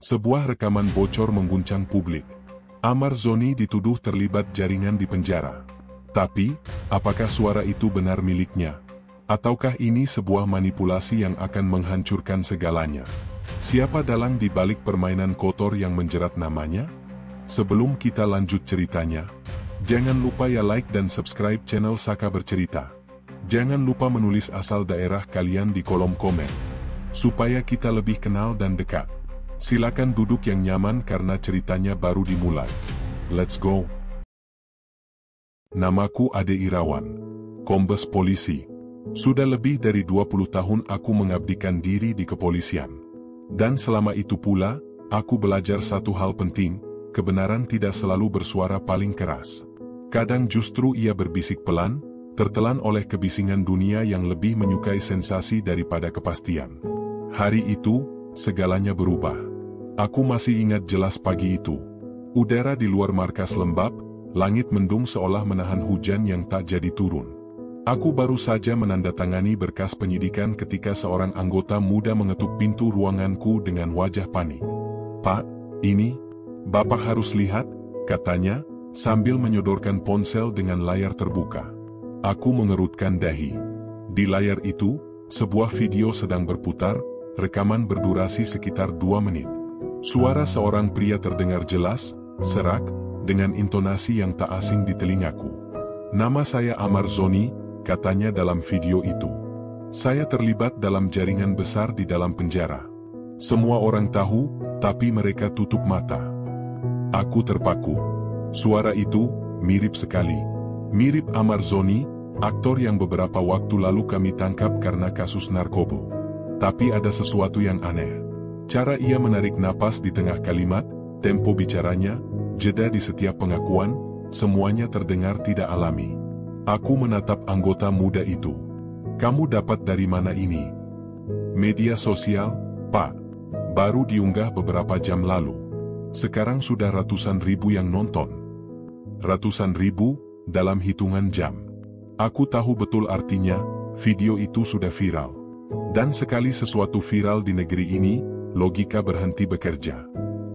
Sebuah rekaman bocor mengguncang publik. Amar Zoni dituduh terlibat jaringan di penjara. Tapi, apakah suara itu benar miliknya? Ataukah ini sebuah manipulasi yang akan menghancurkan segalanya? Siapa dalang di balik permainan kotor yang menjerat namanya? Sebelum kita lanjut ceritanya, jangan lupa ya like dan subscribe channel Saka Bercerita. Jangan lupa menulis asal daerah kalian di kolom komen, supaya kita lebih kenal dan dekat. Silakan duduk yang nyaman karena ceritanya baru dimulai. Let's go! Namaku Ade Irawan, Kombes Polisi. Sudah lebih dari 20 tahun aku mengabdikan diri di kepolisian. Dan selama itu pula, aku belajar satu hal penting, kebenaran tidak selalu bersuara paling keras. Kadang justru ia berbisik pelan, tertelan oleh kebisingan dunia yang lebih menyukai sensasi daripada kepastian. Hari itu, segalanya berubah. Aku masih ingat jelas pagi itu. Udara di luar markas lembab, langit mendung seolah menahan hujan yang tak jadi turun. Aku baru saja menandatangani berkas penyidikan ketika seorang anggota muda mengetuk pintu ruanganku dengan wajah panik. "Pak, ini, Bapak harus lihat," katanya, sambil menyodorkan ponsel dengan layar terbuka. Aku mengerutkan dahi. Di layar itu, sebuah video sedang berputar, rekaman berdurasi sekitar 2 menit. Suara seorang pria terdengar jelas, serak, dengan intonasi yang tak asing di telingaku. "Nama saya Amar Zoni," katanya dalam video itu. "Saya terlibat dalam jaringan besar di dalam penjara. Semua orang tahu, tapi mereka tutup mata." Aku terpaku. Suara itu mirip sekali. Mirip Amar Zoni, aktor yang beberapa waktu lalu kami tangkap karena kasus narkoba. Tapi ada sesuatu yang aneh. Cara ia menarik napas di tengah kalimat, tempo bicaranya, jeda di setiap pengakuan, semuanya terdengar tidak alami. Aku menatap anggota muda itu. "Kamu dapat dari mana ini?" "Media sosial, Pak. Baru diunggah beberapa jam lalu. Sekarang sudah ratusan ribu yang nonton." Ratusan ribu, dalam hitungan jam. Aku tahu betul artinya, video itu sudah viral. Dan sekali sesuatu viral di negeri ini, logika berhenti bekerja.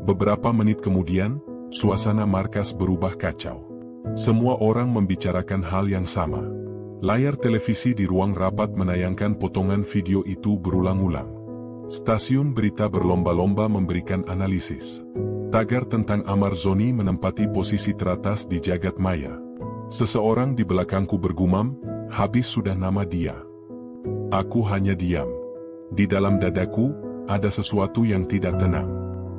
Beberapa menit kemudian, suasana markas berubah kacau. Semua orang membicarakan hal yang sama. Layar televisi di ruang rapat menayangkan potongan video itu berulang-ulang. Stasiun berita berlomba-lomba memberikan analisis. Tagar tentang Amar Zoni menempati posisi teratas di jagat maya. Seseorang di belakangku bergumam, "Habis sudah nama dia." Aku hanya diam. Di dalam dadaku, ada sesuatu yang tidak tenang.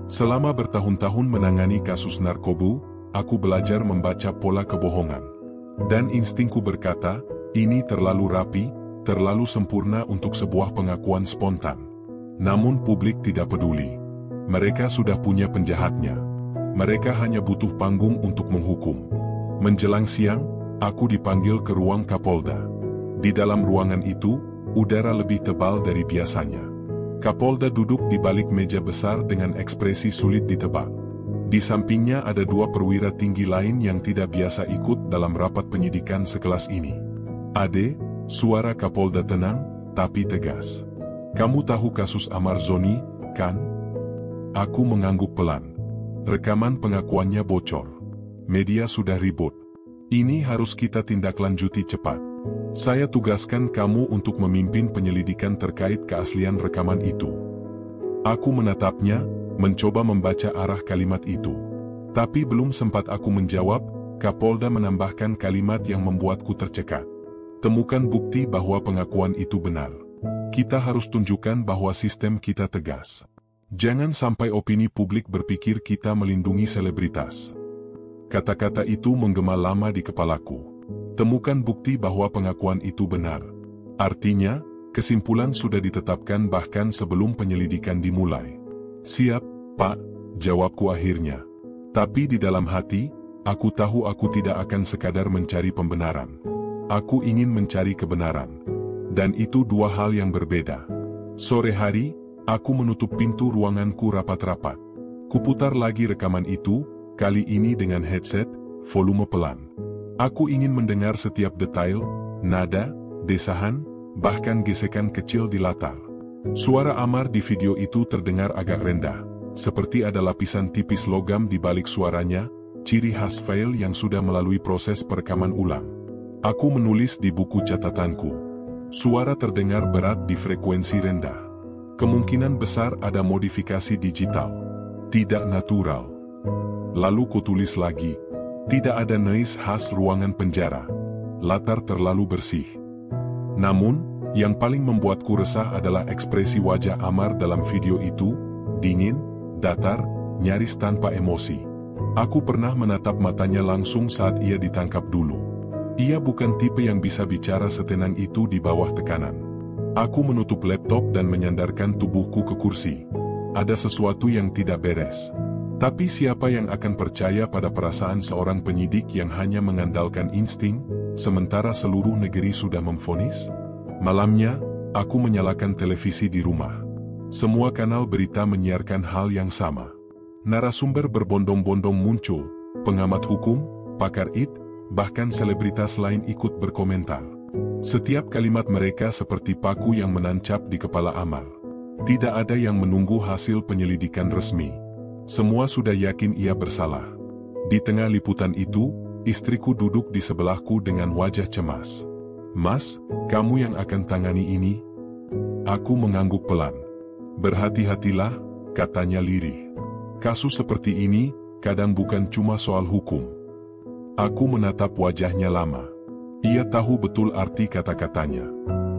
Selama bertahun-tahun menangani kasus narkoba, aku belajar membaca pola kebohongan. Dan instingku berkata, ini terlalu rapi, terlalu sempurna untuk sebuah pengakuan spontan. Namun publik tidak peduli. Mereka sudah punya penjahatnya. Mereka hanya butuh panggung untuk menghukum. Menjelang siang, aku dipanggil ke ruang Kapolda. Di dalam ruangan itu, udara lebih tebal dari biasanya. Kapolda duduk di balik meja besar dengan ekspresi sulit ditebak. Di sampingnya ada 2 perwira tinggi lain yang tidak biasa ikut dalam rapat penyidikan sekelas ini. "Ade," suara Kapolda tenang, tapi tegas. "Kamu tahu kasus Amar Zoni, kan?" Aku mengangguk pelan. Rekaman pengakuannya bocor. Media sudah ribut. Ini harus kita tindaklanjuti cepat. Saya tugaskan kamu untuk memimpin penyelidikan terkait keaslian rekaman itu. Aku menatapnya, mencoba membaca arah kalimat itu. Tapi belum sempat aku menjawab, Kapolda menambahkan kalimat yang membuatku tercekat. "Temukan bukti bahwa pengakuan itu benar. Kita harus tunjukkan bahwa sistem kita tegas. Jangan sampai opini publik berpikir kita melindungi selebritas." Kata-kata itu menggema lama di kepalaku. Temukan bukti bahwa pengakuan itu benar. Artinya, kesimpulan sudah ditetapkan bahkan sebelum penyelidikan dimulai. "Siap, Pak," jawabku akhirnya. Tapi di dalam hati, aku tahu aku tidak akan sekadar mencari pembenaran. Aku ingin mencari kebenaran. Dan itu 2 hal yang berbeda. Sore hari, aku menutup pintu ruanganku rapat-rapat. Kuputar lagi rekaman itu, kali ini dengan headset, volume pelan. Aku ingin mendengar setiap detail, nada, desahan, bahkan gesekan kecil di latar. Suara Amar di video itu terdengar agak rendah, Seperti ada lapisan tipis logam di balik suaranya, ciri khas file yang sudah melalui proses perekaman ulang. Aku menulis di buku catatanku. Suara terdengar berat di frekuensi rendah. Kemungkinan besar ada modifikasi digital. Tidak natural. Lalu kutulis lagi. Tidak ada noise khas ruangan penjara. Latar terlalu bersih. Namun, yang paling membuatku resah adalah ekspresi wajah Amar dalam video itu, dingin, datar, nyaris tanpa emosi. Aku pernah menatap matanya langsung saat ia ditangkap dulu. Ia bukan tipe yang bisa bicara setenang itu di bawah tekanan. Aku menutup laptop dan menyandarkan tubuhku ke kursi. Ada sesuatu yang tidak beres. Tapi siapa yang akan percaya pada perasaan seorang penyidik yang hanya mengandalkan insting, sementara seluruh negeri sudah memvonis? Malamnya, aku menyalakan televisi di rumah. Semua kanal berita menyiarkan hal yang sama. Narasumber berbondong-bondong muncul, pengamat hukum, pakar IT, bahkan selebritas lain ikut berkomentar. Setiap kalimat mereka seperti paku yang menancap di kepala Amar. Tidak ada yang menunggu hasil penyelidikan resmi. Semua sudah yakin ia bersalah. Di tengah liputan itu, istriku duduk di sebelahku dengan wajah cemas. "Mas, kamu yang akan tangani ini?" Aku mengangguk pelan. "Berhati-hatilah," katanya lirih. "Kasus seperti ini, kadang bukan cuma soal hukum." Aku menatap wajahnya lama. Ia tahu betul arti kata-katanya.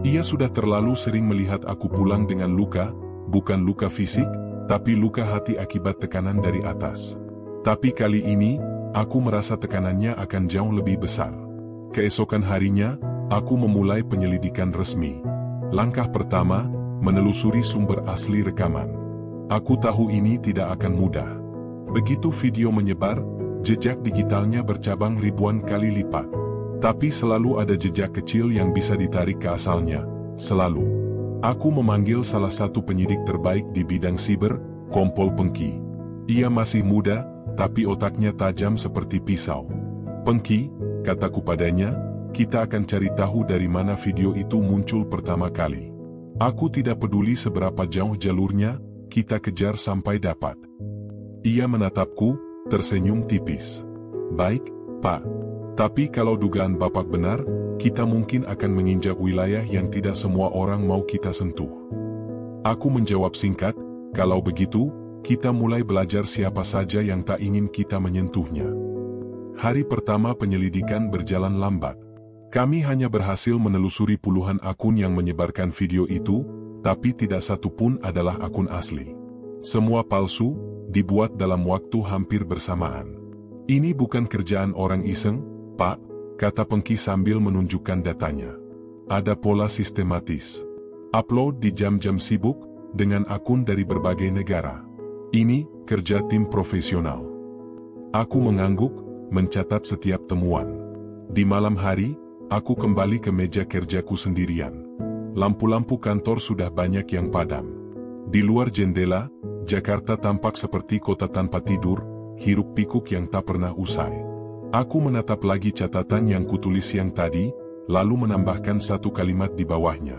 Ia sudah terlalu sering melihat aku pulang dengan luka, bukan luka fisik, tapi luka hati akibat tekanan dari atas. Tapi kali ini, aku merasa tekanannya akan jauh lebih besar. Keesokan harinya, aku memulai penyelidikan resmi. Langkah pertama, menelusuri sumber asli rekaman. Aku tahu ini tidak akan mudah. Begitu video menyebar, jejak digitalnya bercabang ribuan kali lipat. Tapi selalu ada jejak kecil yang bisa ditarik ke asalnya. Selalu. Aku memanggil salah satu penyidik terbaik di bidang siber, Kompol Pengki. Ia masih muda, tapi otaknya tajam seperti pisau. "Pengki," kataku padanya, "kita akan cari tahu dari mana video itu muncul pertama kali. Aku tidak peduli seberapa jauh jalurnya, kita kejar sampai dapat." Ia menatapku, tersenyum tipis. "Baik, Pak. Tapi kalau dugaan Bapak benar, kita mungkin akan menginjak wilayah yang tidak semua orang mau kita sentuh." Aku menjawab singkat, "Kalau begitu, kita mulai belajar siapa saja yang tak ingin kita menyentuhnya." Hari pertama penyelidikan berjalan lambat. Kami hanya berhasil menelusuri puluhan akun yang menyebarkan video itu, tapi tidak satu pun adalah akun asli. Semua palsu, dibuat dalam waktu hampir bersamaan. "Ini bukan kerjaan orang iseng, Pak," kata Pengki sambil menunjukkan datanya. "Ada pola sistematis. Upload di jam-jam sibuk, dengan akun dari berbagai negara. Ini kerja tim profesional." Aku mengangguk, mencatat setiap temuan. Di malam hari, aku kembali ke meja kerjaku sendirian. Lampu-lampu kantor sudah banyak yang padam. Di luar jendela, Jakarta tampak seperti kota tanpa tidur, hiruk-pikuk yang tak pernah usai. Aku menatap lagi catatan yang kutulis siang tadi, lalu menambahkan satu kalimat di bawahnya.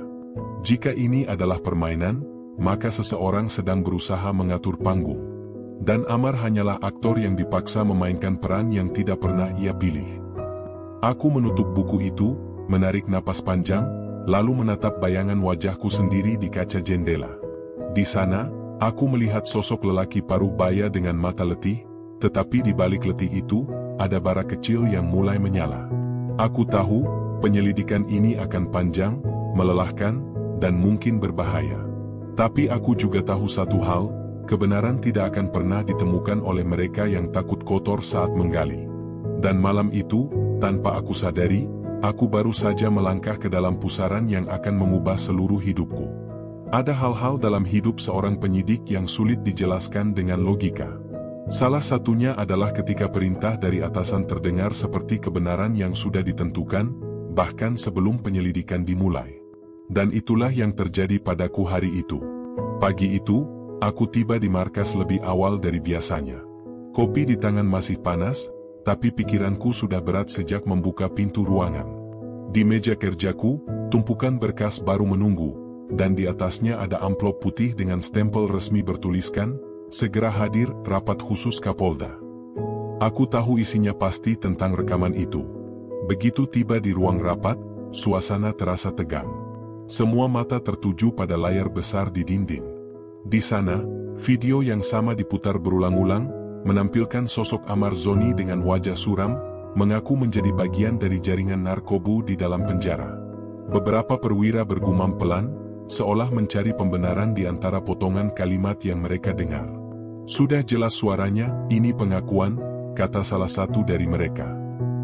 "Jika ini adalah permainan, maka seseorang sedang berusaha mengatur panggung. Dan Amar hanyalah aktor yang dipaksa memainkan peran yang tidak pernah ia pilih." Aku menutup buku itu, menarik napas panjang, lalu menatap bayangan wajahku sendiri di kaca jendela. Di sana, aku melihat sosok lelaki paruh baya dengan mata letih, tetapi di balik letih itu, ada bara kecil yang mulai menyala. Aku tahu, penyelidikan ini akan panjang, melelahkan, dan mungkin berbahaya. Tapi aku juga tahu satu hal, kebenaran tidak akan pernah ditemukan oleh mereka yang takut kotor saat menggali. Dan malam itu, tanpa aku sadari, aku baru saja melangkah ke dalam pusaran yang akan mengubah seluruh hidupku. Ada hal-hal dalam hidup seorang penyidik yang sulit dijelaskan dengan logika. Salah satunya adalah ketika perintah dari atasan terdengar seperti kebenaran yang sudah ditentukan, bahkan sebelum penyelidikan dimulai. Dan itulah yang terjadi padaku hari itu. Pagi itu, aku tiba di markas lebih awal dari biasanya. Kopi di tangan masih panas, tapi pikiranku sudah berat sejak membuka pintu ruangan. Di meja kerjaku, tumpukan berkas baru menunggu, dan di atasnya ada amplop putih dengan stempel resmi bertuliskan, Segera hadir rapat khusus Kapolda. Aku tahu isinya pasti tentang rekaman itu. Begitu tiba di ruang rapat, suasana terasa tegang. Semua mata tertuju pada layar besar di dinding. Di sana, video yang sama diputar berulang-ulang, menampilkan sosok Amar Zoni dengan wajah suram, mengaku menjadi bagian dari jaringan narkoba di dalam penjara. Beberapa perwira bergumam pelan, seolah mencari pembenaran di antara potongan kalimat yang mereka dengar. Sudah jelas suaranya, ini pengakuan, kata salah satu dari mereka.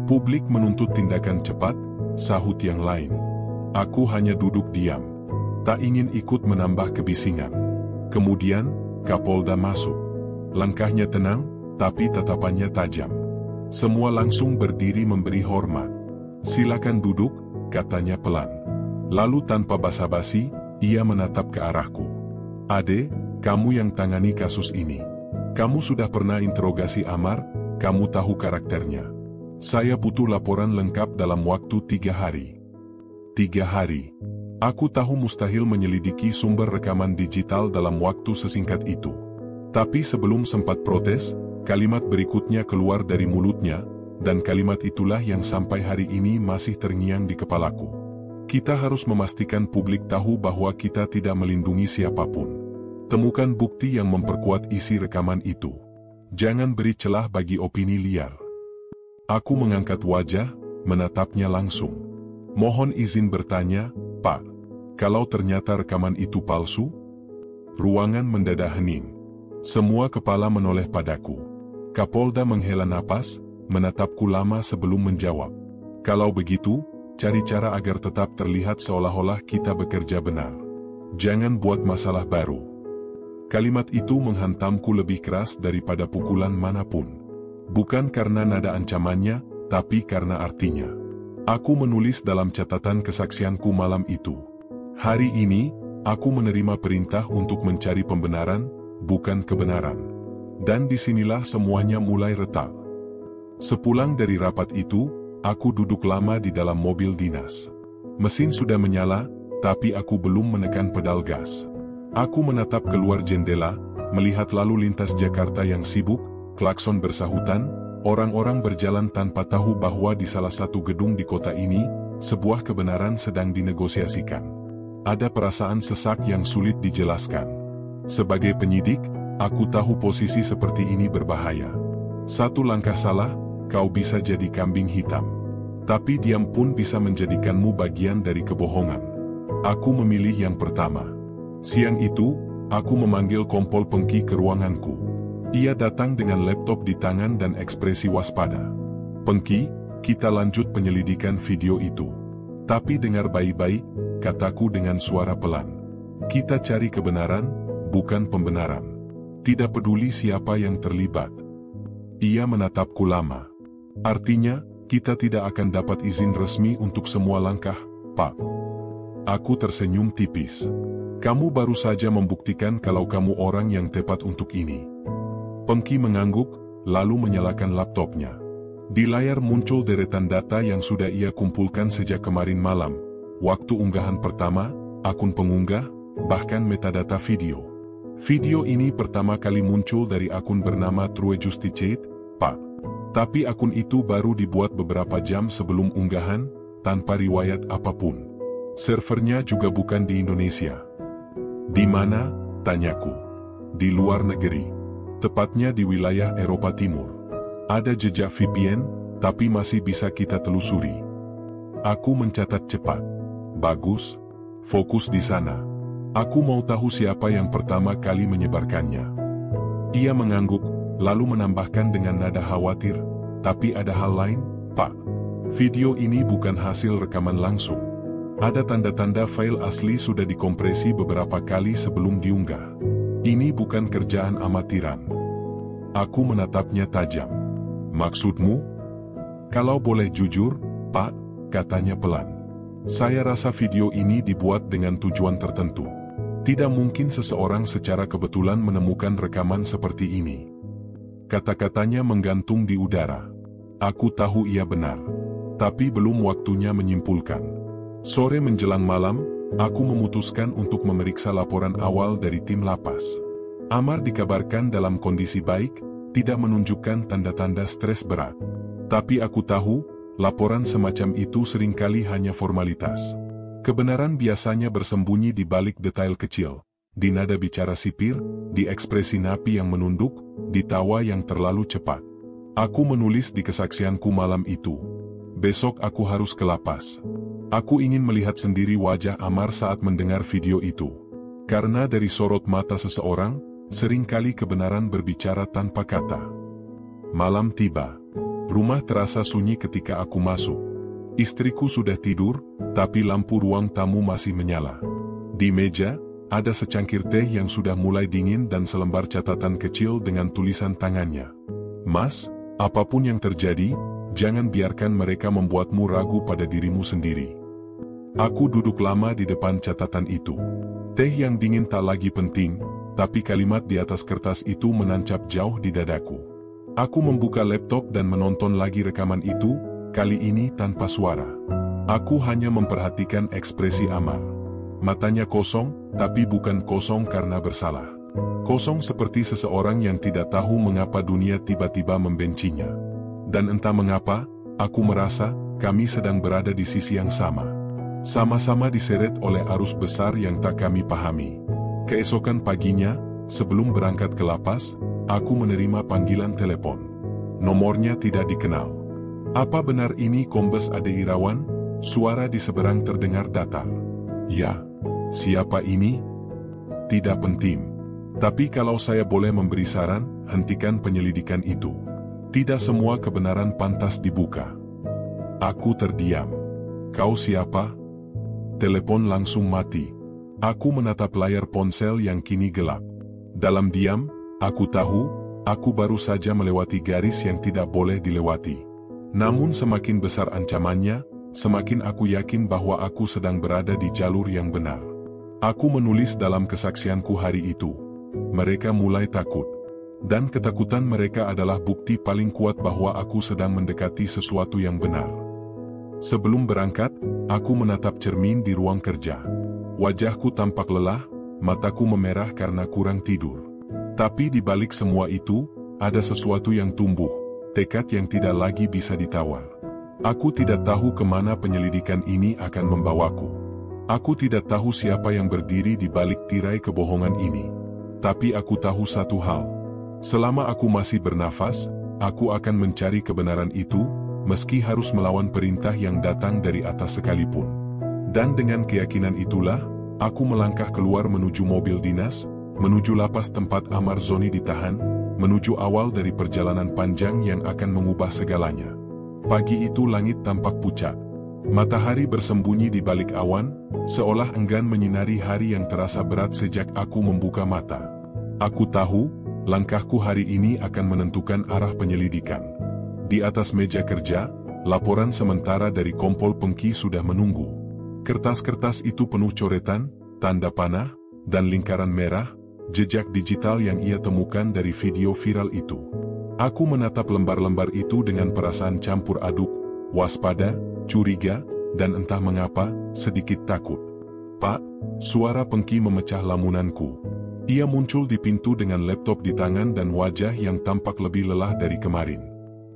Publik menuntut tindakan cepat, sahut yang lain. Aku hanya duduk diam. Tak ingin ikut menambah kebisingan. Kemudian, Kapolda masuk. Langkahnya tenang, tapi tatapannya tajam. Semua langsung berdiri memberi hormat. Silakan duduk, katanya pelan. Lalu tanpa basa-basi, ia menatap ke arahku. Ade, kamu yang tangani kasus ini. Kamu sudah pernah interogasi Amar, kamu tahu karakternya. Saya butuh laporan lengkap dalam waktu 3 hari. 3 hari. Aku tahu mustahil menyelidiki sumber rekaman digital dalam waktu sesingkat itu. Tapi sebelum sempat protes, kalimat berikutnya keluar dari mulutnya, dan kalimat itulah yang sampai hari ini masih terngiang di kepalaku. Kita harus memastikan publik tahu bahwa kita tidak melindungi siapapun. Temukan bukti yang memperkuat isi rekaman itu. Jangan beri celah bagi opini liar. Aku mengangkat wajah, menatapnya langsung. Mohon izin bertanya, Pak. Kalau ternyata rekaman itu palsu? Ruangan mendadak hening. Semua kepala menoleh padaku. Kapolda menghela napas, menatapku lama sebelum menjawab. Kalau begitu, cari cara agar tetap terlihat seolah-olah kita bekerja benar. Jangan buat masalah baru. Kalimat itu menghantamku lebih keras daripada pukulan manapun. Bukan karena nada ancamannya, tapi karena artinya. Aku menulis dalam catatan kesaksianku malam itu. Hari ini, aku menerima perintah untuk mencari pembenaran, bukan kebenaran. Dan disinilah semuanya mulai retak. Sepulang dari rapat itu, aku duduk lama di dalam mobil dinas. Mesin sudah menyala, tapi aku belum menekan pedal gas. Aku menatap keluar jendela, melihat lalu lintas Jakarta yang sibuk, klakson bersahutan, orang-orang berjalan tanpa tahu bahwa di salah satu gedung di kota ini, sebuah kebenaran sedang dinegosiasikan. Ada perasaan sesak yang sulit dijelaskan. Sebagai penyidik, aku tahu posisi seperti ini berbahaya. Satu langkah salah, kau bisa jadi kambing hitam. Tapi diam pun bisa menjadikanmu bagian dari kebohongan. Aku memilih yang pertama. Siang itu, aku memanggil Kompol Pengki ke ruanganku. Ia datang dengan laptop di tangan dan ekspresi waspada. Pengki, kita lanjut penyelidikan video itu. Tapi dengar baik-baik, kataku dengan suara pelan. Kita cari kebenaran, bukan pembenaran. Tidak peduli siapa yang terlibat. Ia menatapku lama. Artinya, kita tidak akan dapat izin resmi untuk semua langkah, Pak. Aku tersenyum tipis. Kamu baru saja membuktikan kalau kamu orang yang tepat untuk ini. Pengki mengangguk, lalu menyalakan laptopnya. Di layar muncul deretan data yang sudah ia kumpulkan sejak kemarin malam. Waktu unggahan pertama, akun pengunggah, bahkan metadata video. Video ini pertama kali muncul dari akun bernama True Justice, Pak. Tapi akun itu baru dibuat beberapa jam sebelum unggahan, tanpa riwayat apapun. Servernya juga bukan di Indonesia. Di mana? Tanyaku. Di luar negeri. Tepatnya di wilayah Eropa Timur. Ada jejak VPN, tapi masih bisa kita telusuri. Aku mencatat cepat. Bagus. Fokus di sana. Aku mau tahu siapa yang pertama kali menyebarkannya. Ia mengangguk, lalu menambahkan dengan nada khawatir, tapi ada hal lain, Pak. Video ini bukan hasil rekaman langsung. Ada tanda-tanda file asli sudah dikompresi beberapa kali sebelum diunggah. Ini bukan kerjaan amatiran. Aku menatapnya tajam. Maksudmu? Kalau boleh jujur, Pak, katanya pelan. Saya rasa video ini dibuat dengan tujuan tertentu. Tidak mungkin seseorang secara kebetulan menemukan rekaman seperti ini. Kata-katanya menggantung di udara. Aku tahu ia benar. Tapi belum waktunya menyimpulkan. Sore menjelang malam, aku memutuskan untuk memeriksa laporan awal dari tim lapas. Amar dikabarkan dalam kondisi baik, tidak menunjukkan tanda-tanda stres berat. Tapi aku tahu, laporan semacam itu seringkali hanya formalitas. Kebenaran biasanya bersembunyi di balik detail kecil, di nada bicara sipir, di ekspresi napi yang menunduk, di tawa yang terlalu cepat. Aku menulis di kesaksianku malam itu. Besok aku harus ke lapas. Aku ingin melihat sendiri wajah Amar saat mendengar video itu. Karena dari sorot mata seseorang, seringkali kebenaran berbicara tanpa kata. Malam tiba. Rumah terasa sunyi ketika aku masuk. Istriku sudah tidur, tapi lampu ruang tamu masih menyala. Di meja, ada secangkir teh yang sudah mulai dingin dan selembar catatan kecil dengan tulisan tangannya. Mas, apapun yang terjadi, jangan biarkan mereka membuatmu ragu pada dirimu sendiri. Aku duduk lama di depan catatan itu. Teh yang dingin tak lagi penting, tapi kalimat di atas kertas itu menancap jauh di dadaku. Aku membuka laptop dan menonton lagi rekaman itu, kali ini tanpa suara. Aku hanya memperhatikan ekspresi Amar. Matanya kosong, tapi bukan kosong karena bersalah. Kosong seperti seseorang yang tidak tahu mengapa dunia tiba-tiba membencinya. Dan entah mengapa, aku merasa kami sedang berada di sisi yang sama. Sama-sama diseret oleh arus besar yang tak kami pahami. Keesokan paginya, sebelum berangkat ke lapas, aku menerima panggilan telepon. Nomornya tidak dikenal. Apa benar ini Kombes Ade Irawan? Suara di seberang terdengar datar. Ya, siapa ini? Tidak penting. Tapi kalau saya boleh memberi saran, hentikan penyelidikan itu. Tidak semua kebenaran pantas dibuka. Aku terdiam. Kau siapa? Telepon langsung mati. Aku menatap layar ponsel yang kini gelap. Dalam diam, aku tahu, aku baru saja melewati garis yang tidak boleh dilewati. Namun semakin besar ancamannya, semakin aku yakin bahwa aku sedang berada di jalur yang benar. Aku menulis dalam kesaksianku hari itu. Mereka mulai takut. Dan ketakutan mereka adalah bukti paling kuat bahwa aku sedang mendekati sesuatu yang benar. Sebelum berangkat, aku menatap cermin di ruang kerja. Wajahku tampak lelah, mataku memerah karena kurang tidur. Tapi di balik semua itu, ada sesuatu yang tumbuh, tekad yang tidak lagi bisa ditawar. Aku tidak tahu kemana penyelidikan ini akan membawaku. Aku tidak tahu siapa yang berdiri di balik tirai kebohongan ini. Tapi aku tahu satu hal. Selama aku masih bernafas, aku akan mencari kebenaran itu, meski harus melawan perintah yang datang dari atas sekalipun. Dan dengan keyakinan itulah, aku melangkah keluar menuju mobil dinas, menuju lapas tempat Amar Zoni ditahan, menuju awal dari perjalanan panjang yang akan mengubah segalanya. Pagi itu langit tampak pucat. Matahari bersembunyi di balik awan, seolah enggan menyinari hari yang terasa berat sejak aku membuka mata. Aku tahu, langkahku hari ini akan menentukan arah penyelidikan. Di atas meja kerja, laporan sementara dari Kompol Pengki sudah menunggu. Kertas-kertas itu penuh coretan, tanda panah, dan lingkaran merah, jejak digital yang ia temukan dari video viral itu. Aku menatap lembar-lembar itu dengan perasaan campur aduk, waspada, curiga, dan entah mengapa, sedikit takut. Pak, suara Pengki memecah lamunanku. Ia muncul di pintu dengan laptop di tangan dan wajah yang tampak lebih lelah dari kemarin.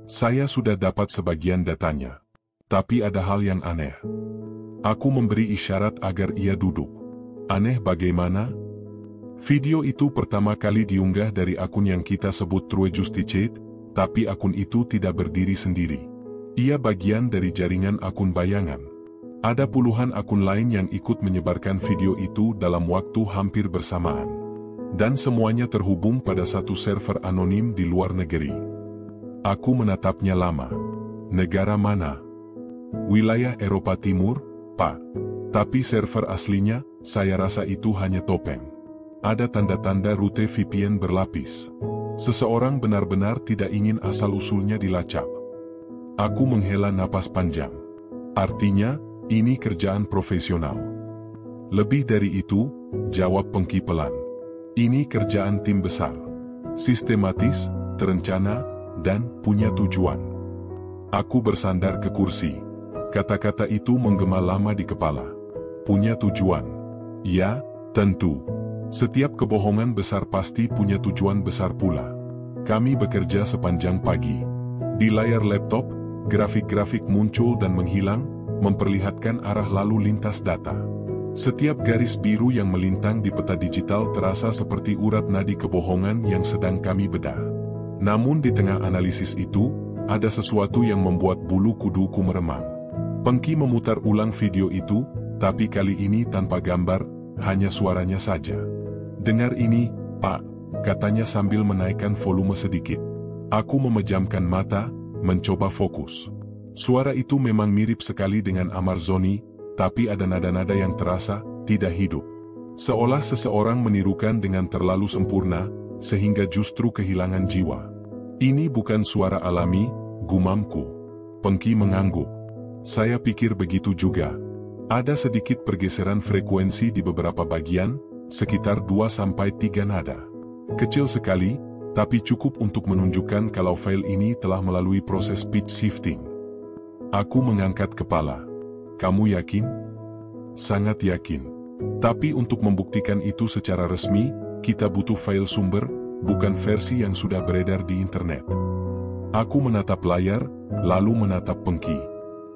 Saya sudah dapat sebagian datanya. Tapi ada hal yang aneh. Aku memberi isyarat agar ia duduk. Aneh bagaimana? Video itu pertama kali diunggah dari akun yang kita sebut True Justice, tapi akun itu tidak berdiri sendiri. Ia bagian dari jaringan akun bayangan. Ada puluhan akun lain yang ikut menyebarkan video itu dalam waktu hampir bersamaan. Dan semuanya terhubung pada satu server anonim di luar negeri. Aku menatapnya lama. Negara mana? Wilayah Eropa Timur, Pak. Tapi server aslinya, saya rasa itu hanya topeng. Ada tanda-tanda rute VPN berlapis. Seseorang benar-benar tidak ingin asal-usulnya dilacak. Aku menghela napas panjang. Artinya, ini kerjaan profesional. Lebih dari itu, jawab Pengki pelan. Ini kerjaan tim besar. Sistematis, terencana, dan punya tujuan. Aku bersandar ke kursi. Kata-kata itu menggema lama di kepala. Punya tujuan. Ya, tentu. Setiap kebohongan besar pasti punya tujuan besar pula. Kami bekerja sepanjang pagi. Di layar laptop, grafik-grafik muncul dan menghilang, memperlihatkan arah lalu lintas data. Setiap garis biru yang melintang di peta digital terasa seperti urat nadi kebohongan yang sedang kami bedah. Namun di tengah analisis itu, ada sesuatu yang membuat bulu kuduku meremang. Pengki memutar ulang video itu, tapi kali ini tanpa gambar, hanya suaranya saja. "Dengar ini, Pak," katanya sambil menaikkan volume sedikit. Aku memejamkan mata, mencoba fokus. Suara itu memang mirip sekali dengan Amar Zoni, tapi ada nada-nada yang terasa tidak hidup. Seolah seseorang menirukan dengan terlalu sempurna, sehingga justru kehilangan jiwa. "Ini bukan suara alami," gumamku. Pengki mengangguk. Saya pikir begitu juga. Ada sedikit pergeseran frekuensi di beberapa bagian, sekitar 2-3 nada. Kecil sekali, tapi cukup untuk menunjukkan kalau file ini telah melalui proses pitch shifting. Aku mengangkat kepala. "Kamu yakin?" "Sangat yakin. Tapi untuk membuktikan itu secara resmi, kita butuh file sumber, bukan versi yang sudah beredar di internet." Aku menatap layar, lalu menatap Pengki.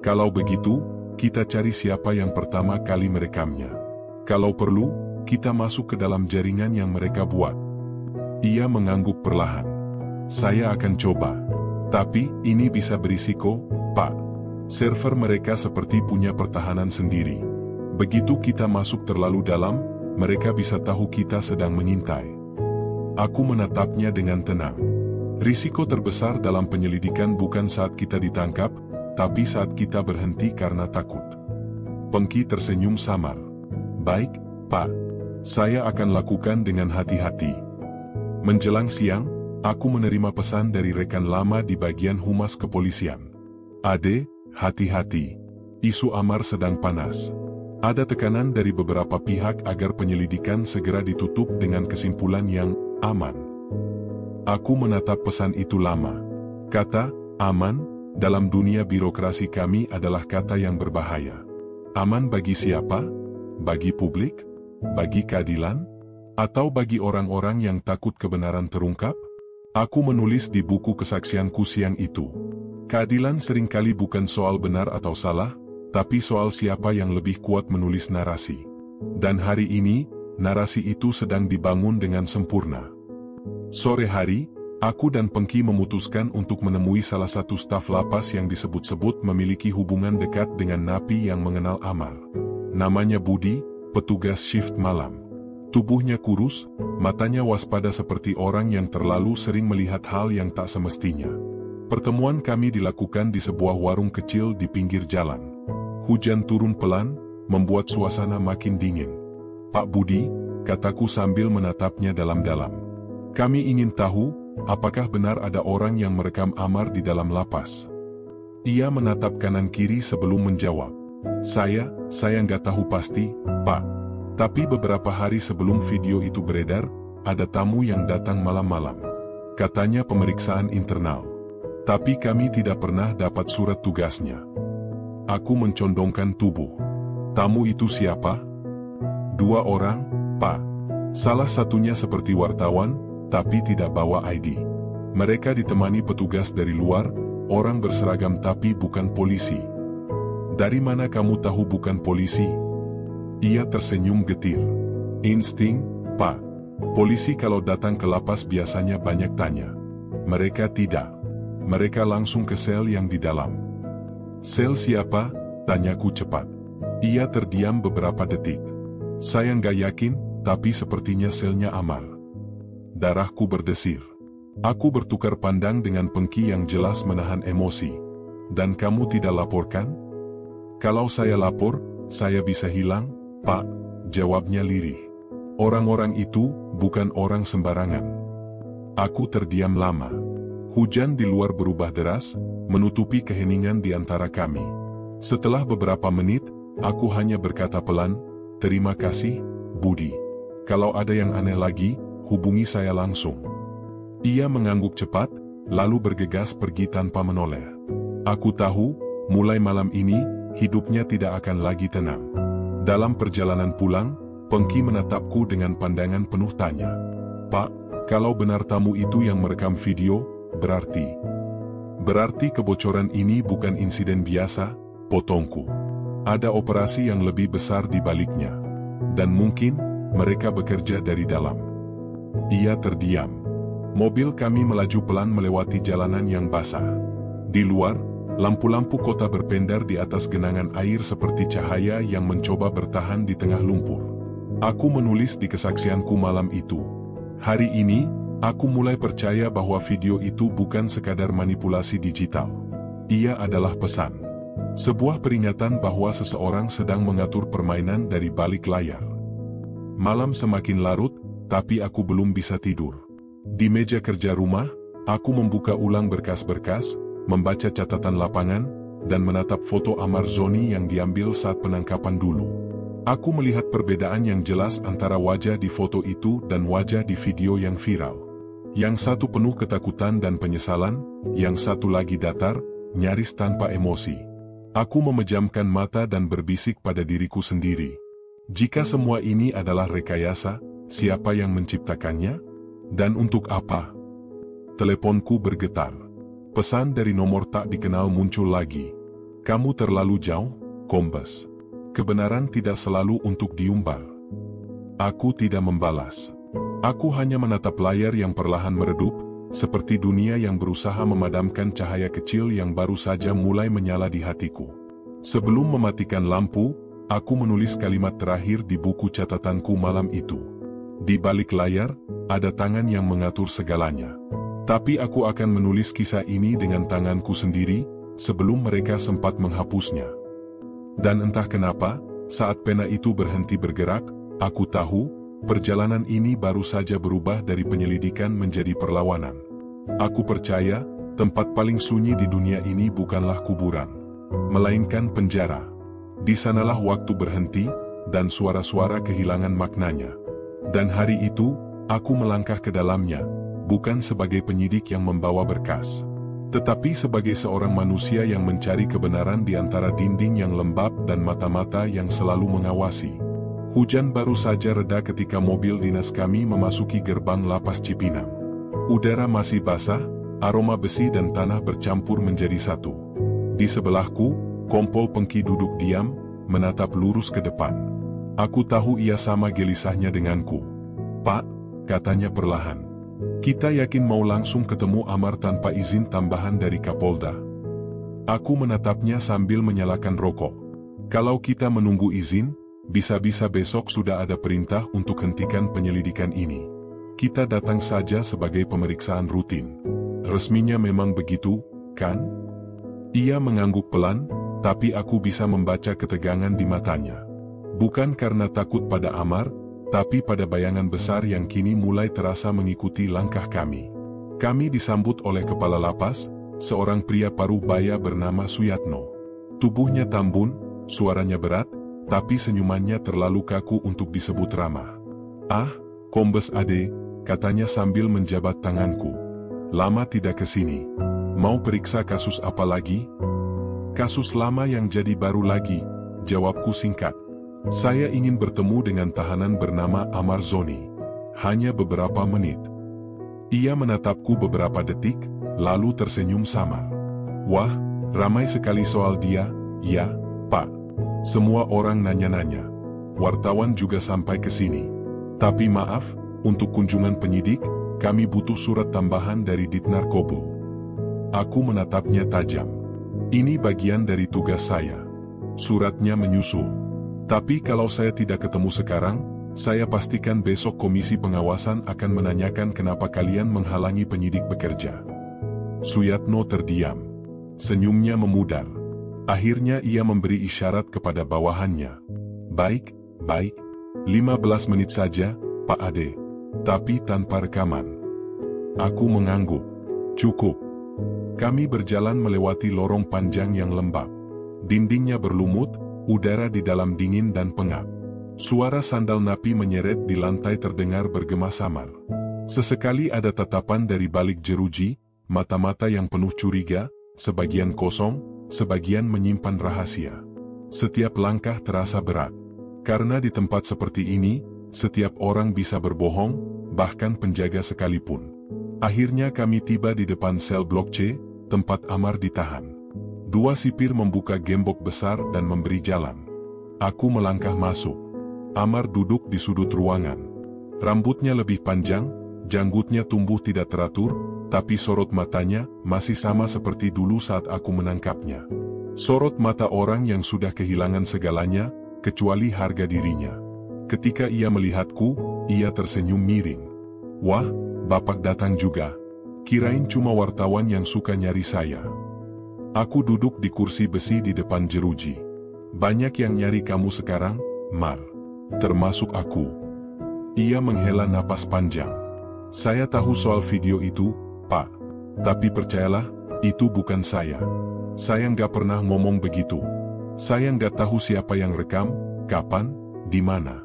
"Kalau begitu, kita cari siapa yang pertama kali merekamnya. Kalau perlu, kita masuk ke dalam jaringan yang mereka buat." Ia mengangguk perlahan. "Saya akan coba. Tapi, ini bisa berisiko, Pak. Server mereka seperti punya pertahanan sendiri. Begitu kita masuk terlalu dalam, mereka bisa tahu kita sedang mengintai." Aku menatapnya dengan tenang. Risiko terbesar dalam penyelidikan bukan saat kita ditangkap, tapi saat kita berhenti karena takut. Pengki tersenyum samar. "Baik, Pak. Saya akan lakukan dengan hati-hati." Menjelang siang, aku menerima pesan dari rekan lama di bagian humas kepolisian. "Ade, hati-hati. Isu Amar sedang panas. Ada tekanan dari beberapa pihak agar penyelidikan segera ditutup dengan kesimpulan yang aman." Aku menatap pesan itu lama. Kata "aman" dalam dunia birokrasi kami adalah kata yang berbahaya. Aman bagi siapa? Bagi publik? Bagi keadilan? Atau bagi orang-orang yang takut kebenaran terungkap? Aku menulis di buku kesaksianku siang itu. Keadilan seringkali bukan soal benar atau salah, tapi soal siapa yang lebih kuat menulis narasi. Dan hari ini, narasi itu sedang dibangun dengan sempurna. Sore hari, aku dan Pengki memutuskan untuk menemui salah satu staf lapas yang disebut-sebut memiliki hubungan dekat dengan napi yang mengenal Amar. Namanya Budi, petugas shift malam. Tubuhnya kurus, matanya waspada seperti orang yang terlalu sering melihat hal yang tak semestinya. Pertemuan kami dilakukan di sebuah warung kecil di pinggir jalan. Hujan turun pelan, membuat suasana makin dingin. "Pak Budi," kataku sambil menatapnya dalam-dalam. "Kami ingin tahu, apakah benar ada orang yang merekam Amar di dalam lapas?" Ia menatap kanan kiri sebelum menjawab. Saya nggak tahu pasti, Pak. Tapi beberapa hari sebelum video itu beredar, ada tamu yang datang malam-malam. Katanya pemeriksaan internal. Tapi kami tidak pernah dapat surat tugasnya." Aku mencondongkan tubuh. "Tamu itu siapa?" "2 orang, Pak. Salah satunya seperti wartawan, tapi tidak bawa ID. Mereka ditemani petugas dari luar, orang berseragam tapi bukan polisi." "Dari mana kamu tahu bukan polisi?" Ia tersenyum getir. "Insting, Pak. Polisi kalau datang ke lapas biasanya banyak tanya. Mereka tidak. Mereka langsung ke sel yang di dalam." "Sel siapa?" tanyaku cepat. Ia terdiam beberapa detik. "Saya nggak yakin, tapi sepertinya selnya Amar." Darahku berdesir. Aku bertukar pandang dengan Pengki yang jelas menahan emosi. "Dan kamu tidak laporkan?" "Kalau saya lapor, saya bisa hilang, Pak," jawabnya lirih. "Orang-orang itu bukan orang sembarangan." Aku terdiam lama. Hujan di luar berubah deras, menutupi keheningan di antara kami. Setelah beberapa menit, aku hanya berkata pelan, "Terima kasih, Budi. Kalau ada yang aneh lagi, hubungi saya langsung." Ia mengangguk cepat, lalu bergegas pergi tanpa menoleh. Aku tahu, mulai malam ini, hidupnya tidak akan lagi tenang. Dalam perjalanan pulang, Pengki menatapku dengan pandangan penuh tanya. Pak, kalau benar tamu itu yang merekam video, berarti kebocoran ini bukan insiden biasa, potongku. Ada operasi yang lebih besar di baliknya. Dan mungkin, mereka bekerja dari dalam. Ia terdiam. Mobil kami melaju pelan melewati jalanan yang basah. Di luar, lampu-lampu kota berpendar di atas genangan air seperti cahaya yang mencoba bertahan di tengah lumpur. Aku menulis di kesaksianku malam itu. Hari ini, aku mulai percaya bahwa video itu bukan sekadar manipulasi digital. Ia adalah pesan. Sebuah peringatan bahwa seseorang sedang mengatur permainan dari balik layar. Malam semakin larut, tapi aku belum bisa tidur. Di meja kerja rumah, aku membuka ulang berkas-berkas, membaca catatan lapangan, dan menatap foto Amar Zoni yang diambil saat penangkapan dulu. Aku melihat perbedaan yang jelas antara wajah di foto itu dan wajah di video yang viral. Yang satu penuh ketakutan dan penyesalan, yang satu lagi datar, nyaris tanpa emosi. Aku memejamkan mata dan berbisik pada diriku sendiri. Jika semua ini adalah rekayasa, siapa yang menciptakannya? Dan untuk apa? Teleponku bergetar. Pesan dari nomor tak dikenal muncul lagi. Kamu terlalu jauh, Kombes. Kebenaran tidak selalu untuk diumbar. Aku tidak membalas. Aku hanya menatap layar yang perlahan meredup, seperti dunia yang berusaha memadamkan cahaya kecil yang baru saja mulai menyala di hatiku. Sebelum mematikan lampu, aku menulis kalimat terakhir di buku catatanku malam itu. Di balik layar, ada tangan yang mengatur segalanya. Tapi aku akan menulis kisah ini dengan tanganku sendiri, sebelum mereka sempat menghapusnya. Dan entah kenapa, saat pena itu berhenti bergerak, aku tahu, perjalanan ini baru saja berubah dari penyelidikan menjadi perlawanan. Aku percaya, tempat paling sunyi di dunia ini bukanlah kuburan, melainkan penjara. Di sanalah waktu berhenti, dan suara-suara kehilangan maknanya. Dan hari itu, aku melangkah ke dalamnya, bukan sebagai penyidik yang membawa berkas, tetapi sebagai seorang manusia yang mencari kebenaran di antara dinding yang lembab dan mata-mata yang selalu mengawasi. Hujan baru saja reda ketika mobil dinas kami memasuki gerbang lapas Cipinang. Udara masih basah, aroma besi dan tanah bercampur menjadi satu. Di sebelahku, Kompol Pengki duduk diam, menatap lurus ke depan. Aku tahu ia sama gelisahnya denganku. Pak, katanya perlahan. Kita yakin mau langsung ketemu Amar tanpa izin tambahan dari Kapolda. Aku menatapnya sambil menyalakan rokok. Kalau kita menunggu izin, bisa-bisa besok sudah ada perintah untuk hentikan penyelidikan ini. Kita datang saja sebagai pemeriksaan rutin. Resminya memang begitu, kan? Ia mengangguk pelan, tapi aku bisa membaca ketegangan di matanya. Bukan karena takut pada Amar, tapi pada bayangan besar yang kini mulai terasa mengikuti langkah kami. Kami disambut oleh kepala lapas, seorang pria paruh baya bernama Suyatno. Tubuhnya tambun, suaranya berat, tapi senyumannya terlalu kaku untuk disebut ramah. Ah, Kombes Ade, katanya sambil menjabat tanganku. Lama tidak kesini. Mau periksa kasus apa lagi? Kasus lama yang jadi baru lagi, jawabku singkat. Saya ingin bertemu dengan tahanan bernama Amar Zoni. Hanya beberapa menit. Ia menatapku beberapa detik, lalu tersenyum samar. Wah, ramai sekali soal dia, ya, Pak. Semua orang nanya-nanya. Wartawan juga sampai ke sini. Tapi maaf, untuk kunjungan penyidik, kami butuh surat tambahan dari Ditnarkobo. Aku menatapnya tajam. Ini bagian dari tugas saya. Suratnya menyusul. Tapi kalau saya tidak ketemu sekarang, saya pastikan besok Komisi Pengawasan akan menanyakan kenapa kalian menghalangi penyidik bekerja. Suyatno terdiam. Senyumnya memudar. Akhirnya ia memberi isyarat kepada bawahannya. Baik, 15 menit saja, Pak Ade. Tapi tanpa rekaman. Aku mengangguk. Cukup. Kami berjalan melewati lorong panjang yang lembab. Dindingnya berlumut, udara di dalam dingin dan pengap. Suara sandal napi menyeret di lantai terdengar bergema samar. Sesekali ada tatapan dari balik jeruji, mata-mata yang penuh curiga, sebagian kosong, sebagian menyimpan rahasia. Setiap langkah terasa berat. Karena di tempat seperti ini, setiap orang bisa berbohong, bahkan penjaga sekalipun. Akhirnya kami tiba di depan sel Blok C, tempat Amar ditahan. 2 sipir membuka gembok besar dan memberi jalan. Aku melangkah masuk. Amar duduk di sudut ruangan. Rambutnya lebih panjang, janggutnya tumbuh tidak teratur, tapi sorot matanya masih sama seperti dulu saat aku menangkapnya. Sorot mata orang yang sudah kehilangan segalanya, kecuali harga dirinya. Ketika ia melihatku, ia tersenyum miring. Wah, Bapak datang juga. Kirain cuma wartawan yang suka nyari saya. Aku duduk di kursi besi di depan jeruji. Banyak yang nyari kamu sekarang, Mar. Termasuk aku. Ia menghela napas panjang. Saya tahu soal video itu, Pak. Tapi percayalah, itu bukan saya. Saya nggak pernah ngomong begitu. Saya nggak tahu siapa yang rekam, kapan, di mana.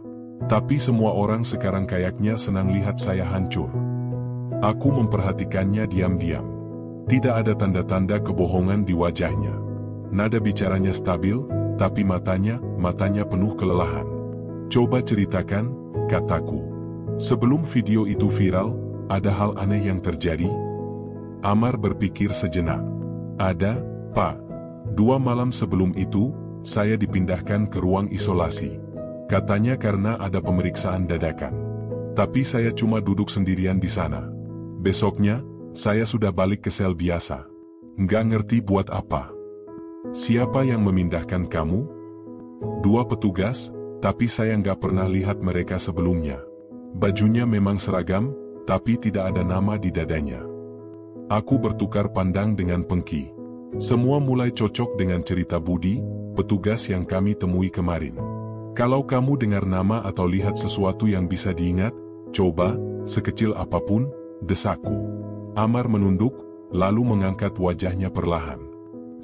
Tapi semua orang sekarang kayaknya senang lihat saya hancur. Aku memperhatikannya diam-diam. Tidak ada tanda-tanda kebohongan di wajahnya. Nada bicaranya stabil, tapi matanya penuh kelelahan. Coba ceritakan, kataku. Sebelum video itu viral, ada hal aneh yang terjadi? Amar berpikir sejenak. Ada, Pak. 2 malam sebelum itu, saya dipindahkan ke ruang isolasi. Katanya karena ada pemeriksaan dadakan. Tapi saya cuma duduk sendirian di sana. Besoknya, saya sudah balik ke sel biasa. Nggak ngerti buat apa. Siapa yang memindahkan kamu? 2 petugas, tapi saya nggak pernah lihat mereka sebelumnya. Bajunya memang seragam, tapi tidak ada nama di dadanya. Aku bertukar pandang dengan Pengki. Semua mulai cocok dengan cerita Budi, petugas yang kami temui kemarin. Kalau kamu dengar nama atau lihat sesuatu yang bisa diingat, coba, sekecil apapun, desakku. Amar menunduk, lalu mengangkat wajahnya perlahan.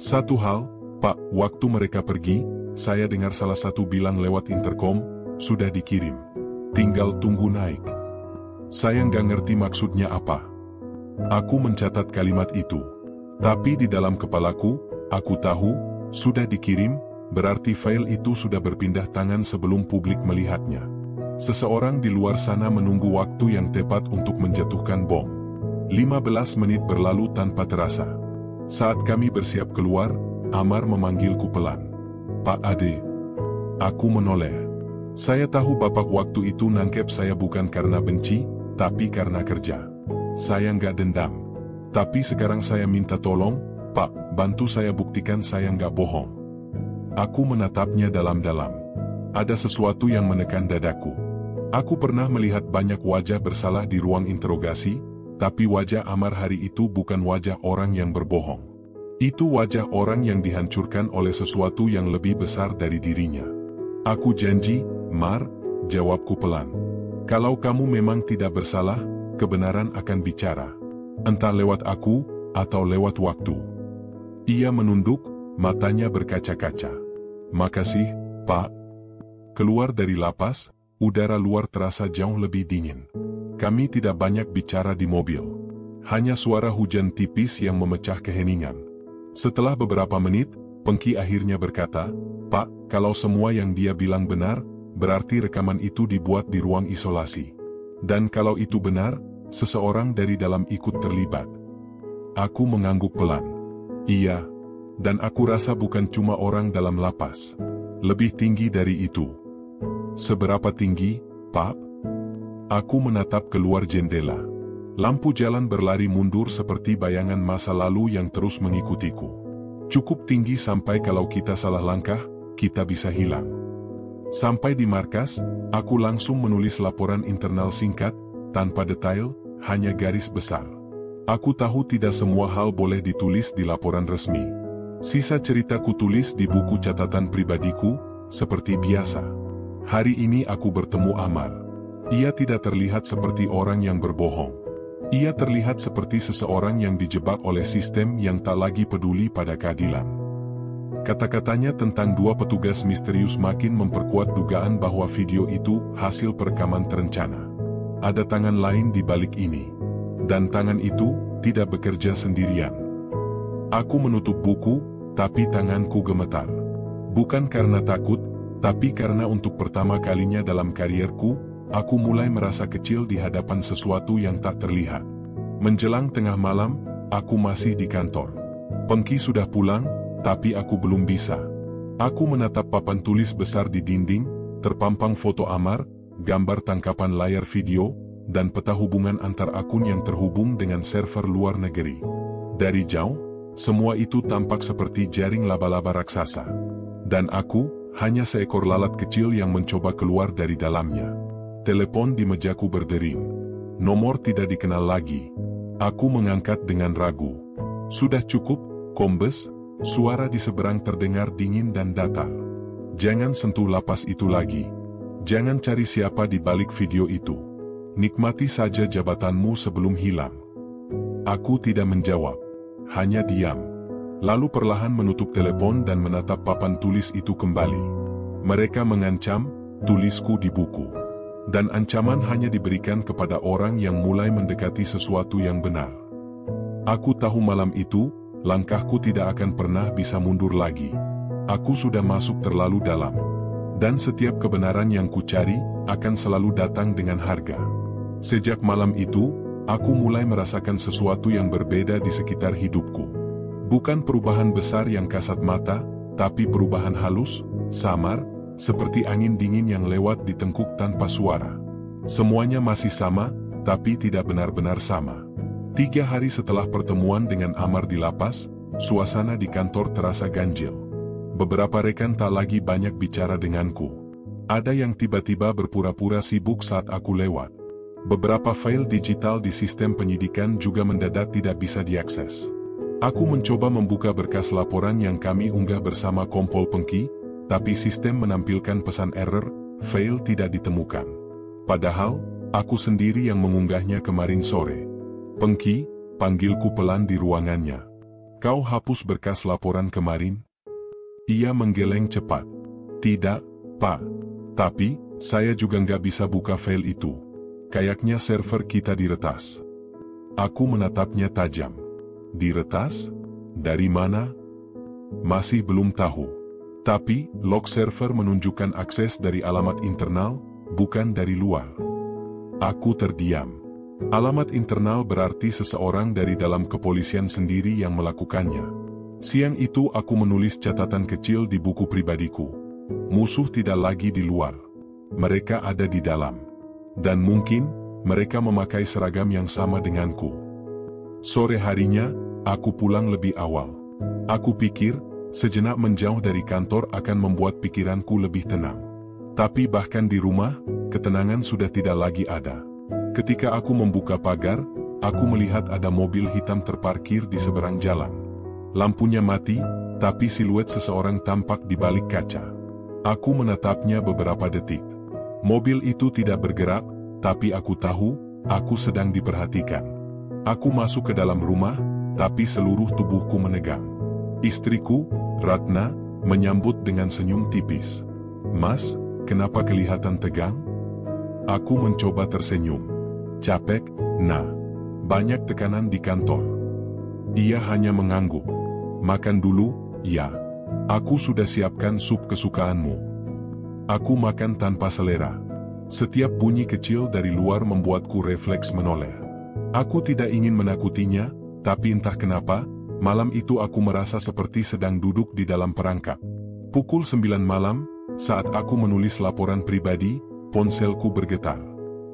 Satu hal, Pak, waktu mereka pergi, saya dengar salah satu bilang lewat interkom, sudah dikirim. Tinggal tunggu naik. Saya nggak ngerti maksudnya apa. Aku mencatat kalimat itu. Tapi di dalam kepalaku, aku tahu, sudah dikirim, berarti file itu sudah berpindah tangan sebelum publik melihatnya. Seseorang di luar sana menunggu waktu yang tepat untuk menjatuhkan bom. 15 menit berlalu tanpa terasa. Saat kami bersiap keluar, Amar memanggilku pelan. Pak Ade. Aku menoleh. Saya tahu Bapak waktu itu nangkep saya bukan karena benci, tapi karena kerja. Saya nggak dendam. Tapi sekarang saya minta tolong, Pak, bantu saya buktikan saya nggak bohong. Aku menatapnya dalam-dalam. Ada sesuatu yang menekan dadaku. Aku pernah melihat banyak wajah bersalah di ruang interogasi, tapi wajah Amar hari itu bukan wajah orang yang berbohong. Itu wajah orang yang dihancurkan oleh sesuatu yang lebih besar dari dirinya. Aku janji, Mar, jawabku pelan. Kalau kamu memang tidak bersalah, kebenaran akan bicara. Entah lewat aku, atau lewat waktu. Ia menunduk, matanya berkaca-kaca. Makasih, Pak. Keluar dari lapas, udara luar terasa jauh lebih dingin. Kami tidak banyak bicara di mobil. Hanya suara hujan tipis yang memecah keheningan. Setelah beberapa menit, Pengki akhirnya berkata, Pak, kalau semua yang dia bilang benar, berarti rekaman itu dibuat di ruang isolasi. Dan kalau itu benar, seseorang dari dalam ikut terlibat. Aku mengangguk pelan. Iya, dan aku rasa bukan cuma orang dalam lapas. Lebih tinggi dari itu. Seberapa tinggi, Pak? Aku menatap keluar jendela. Lampu jalan berlari mundur seperti bayangan masa lalu yang terus mengikutiku. Cukup tinggi sampai kalau kita salah langkah, kita bisa hilang. Sampai di markas, aku langsung menulis laporan internal singkat, tanpa detail, hanya garis besar. Aku tahu tidak semua hal boleh ditulis di laporan resmi. Sisa cerita kutulis di buku catatan pribadiku, seperti biasa. Hari ini aku bertemu Amar. Ia tidak terlihat seperti orang yang berbohong. Ia terlihat seperti seseorang yang dijebak oleh sistem yang tak lagi peduli pada keadilan. Kata-katanya tentang 2 petugas misterius makin memperkuat dugaan bahwa video itu hasil perekaman terencana. Ada tangan lain di balik ini. Dan tangan itu tidak bekerja sendirian. Aku menutup buku, tapi tanganku gemetar. Bukan karena takut, Tapi karena untuk pertama kalinya dalam karierku, aku mulai merasa kecil di hadapan sesuatu yang tak terlihat. Menjelang tengah malam, aku masih di kantor. Pengki sudah pulang, tapi aku belum bisa. Aku menatap papan tulis besar di dinding, terpampang foto Amar, gambar tangkapan layar video, dan peta hubungan antar akun yang terhubung dengan server luar negeri. Dari jauh, semua itu tampak seperti jaring laba-laba raksasa. Dan aku, hanya seekor lalat kecil yang mencoba keluar dari dalamnya. Telepon di mejaku berdering. Nomor tidak dikenal lagi. Aku mengangkat dengan ragu. Sudah cukup, Kombes, suara di seberang terdengar dingin dan datar. Jangan sentuh lapas itu lagi. Jangan cari siapa di balik video itu. Nikmati saja jabatanmu sebelum hilang. Aku tidak menjawab. Hanya diam. Lalu perlahan menutup telepon dan menatap papan tulis itu kembali. Mereka mengancam, tulisku di buku. Dan ancaman hanya diberikan kepada orang yang mulai mendekati sesuatu yang benar. Aku tahu malam itu, langkahku tidak akan pernah bisa mundur lagi. Aku sudah masuk terlalu dalam. Dan setiap kebenaran yang kucari, akan selalu datang dengan harga. Sejak malam itu, aku mulai merasakan sesuatu yang berbeda di sekitar hidupku. Bukan perubahan besar yang kasat mata, tapi perubahan halus, samar, seperti angin dingin yang lewat di tengkuk tanpa suara. Semuanya masih sama, tapi tidak benar-benar sama. 3 hari setelah pertemuan dengan Amar di lapas, suasana di kantor terasa ganjil. Beberapa rekan tak lagi banyak bicara denganku. Ada yang tiba-tiba berpura-pura sibuk saat aku lewat. Beberapa file digital di sistem penyidikan juga mendadak tidak bisa diakses. Aku mencoba membuka berkas laporan yang kami unggah bersama Kompol Pengki, tapi sistem menampilkan pesan error, file tidak ditemukan. Padahal, aku sendiri yang mengunggahnya kemarin sore. Pengki, panggilku pelan di ruangannya. Kau hapus berkas laporan kemarin? Ia menggeleng cepat. Tidak, Pak. Tapi, saya juga nggak bisa buka file itu. Kayaknya server kita diretas. Aku menatapnya tajam. Diretas? Dari mana? Masih belum tahu. Tapi, log server menunjukkan akses dari alamat internal, bukan dari luar. Aku terdiam. Alamat internal berarti seseorang dari dalam kepolisian sendiri yang melakukannya. Siang itu aku menulis catatan kecil di buku pribadiku. Musuh tidak lagi di luar. Mereka ada di dalam. Dan mungkin, mereka memakai seragam yang sama denganku. Sore harinya, aku pulang lebih awal. Aku pikir, sejenak menjauh dari kantor akan membuat pikiranku lebih tenang. Tapi bahkan di rumah, ketenangan sudah tidak lagi ada. Ketika aku membuka pagar, aku melihat ada mobil hitam terparkir di seberang jalan. Lampunya mati, tapi siluet seseorang tampak di balik kaca. Aku menatapnya beberapa detik. Mobil itu tidak bergerak, tapi aku tahu, aku sedang diperhatikan. Aku masuk ke dalam rumah, tapi seluruh tubuhku menegang. Istriku, Ratna, menyambut dengan senyum tipis. Mas, kenapa kelihatan tegang? Aku mencoba tersenyum. Capek, nah. Banyak tekanan di kantor. Ia hanya mengangguk. Makan dulu, ya. Aku sudah siapkan sup kesukaanmu. Aku makan tanpa selera. Setiap bunyi kecil dari luar membuatku refleks menoleh. Aku tidak ingin menakutinya, tapi entah kenapa, malam itu aku merasa seperti sedang duduk di dalam perangkap. Pukul 9 malam, saat aku menulis laporan pribadi, ponselku bergetar.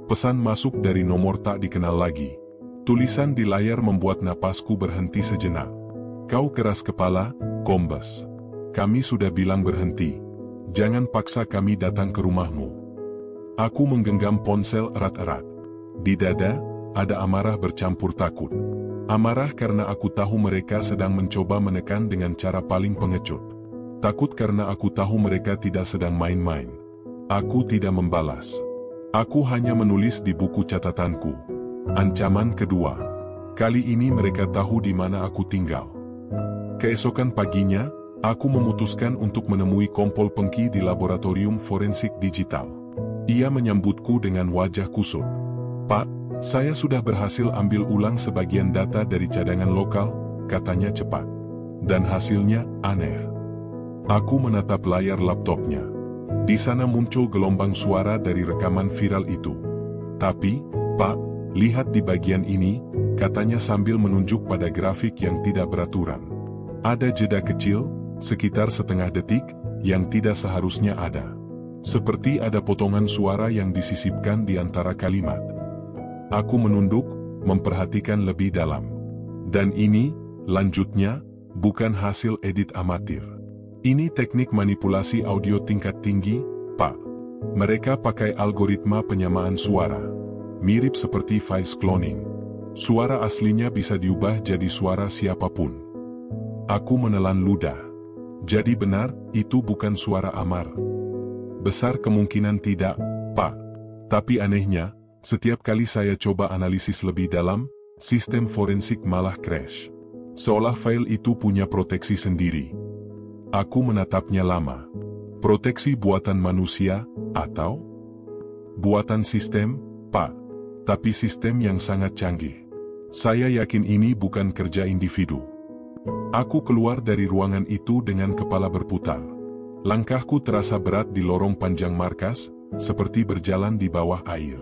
Pesan masuk dari nomor tak dikenal lagi. Tulisan di layar membuat napasku berhenti sejenak. Kau keras kepala, Kombes. Kami sudah bilang berhenti. Jangan paksa kami datang ke rumahmu. Aku menggenggam ponsel erat-erat. Di dada, ada amarah bercampur takut. Amarah karena aku tahu mereka sedang mencoba menekan dengan cara paling pengecut. Takut karena aku tahu mereka tidak sedang main-main. Aku tidak membalas. Aku hanya menulis di buku catatanku. Ancaman kedua. Kali ini mereka tahu di mana aku tinggal. Keesokan paginya, aku memutuskan untuk menemui Kompol Pengki di laboratorium forensik digital. Ia menyambutku dengan wajah kusut. Pak, saya sudah berhasil ambil ulang sebagian data dari cadangan lokal, katanya cepat. Dan hasilnya aneh. Aku menatap layar laptopnya. Di sana muncul gelombang suara dari rekaman viral itu. Tapi, Pak, lihat di bagian ini, katanya sambil menunjuk pada grafik yang tidak beraturan. Ada jeda kecil, sekitar setengah detik, yang tidak seharusnya ada. Seperti ada potongan suara yang disisipkan di antara kalimat. Aku menunduk, memperhatikan lebih dalam. Dan ini, lanjutnya, bukan hasil edit amatir. Ini teknik manipulasi audio tingkat tinggi, Pak. Mereka pakai algoritma penyamaan suara. Mirip seperti voice cloning. Suara aslinya bisa diubah jadi suara siapapun. Aku menelan ludah. Jadi benar, itu bukan suara Amar. Besar kemungkinan tidak, Pak. Tapi anehnya, setiap kali saya coba analisis lebih dalam, sistem forensik malah crash. Seolah file itu punya proteksi sendiri. Aku menatapnya lama. Proteksi buatan manusia, atau buatan sistem, Pak. Tapi sistem yang sangat canggih. Saya yakin ini bukan kerja individu. Aku keluar dari ruangan itu dengan kepala berputar. Langkahku terasa berat di lorong panjang markas, seperti berjalan di bawah air.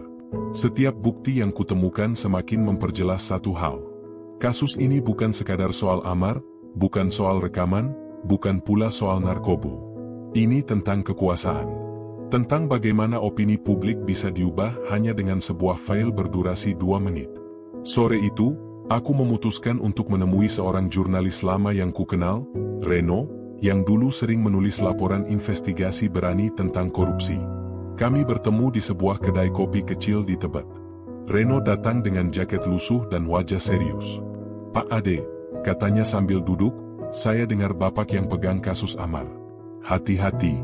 Setiap bukti yang kutemukan semakin memperjelas satu hal. Kasus ini bukan sekadar soal Amar, bukan soal rekaman, bukan pula soal narkoba. Ini tentang kekuasaan. Tentang bagaimana opini publik bisa diubah hanya dengan sebuah file berdurasi 2 menit. Sore itu, aku memutuskan untuk menemui seorang jurnalis lama yang kukenal, Reno, yang dulu sering menulis laporan investigasi berani tentang korupsi. Kami bertemu di sebuah kedai kopi kecil di Tebet. Reno datang dengan jaket lusuh dan wajah serius. Pak Ade, katanya sambil duduk, saya dengar Bapak yang pegang kasus Amar. Hati-hati,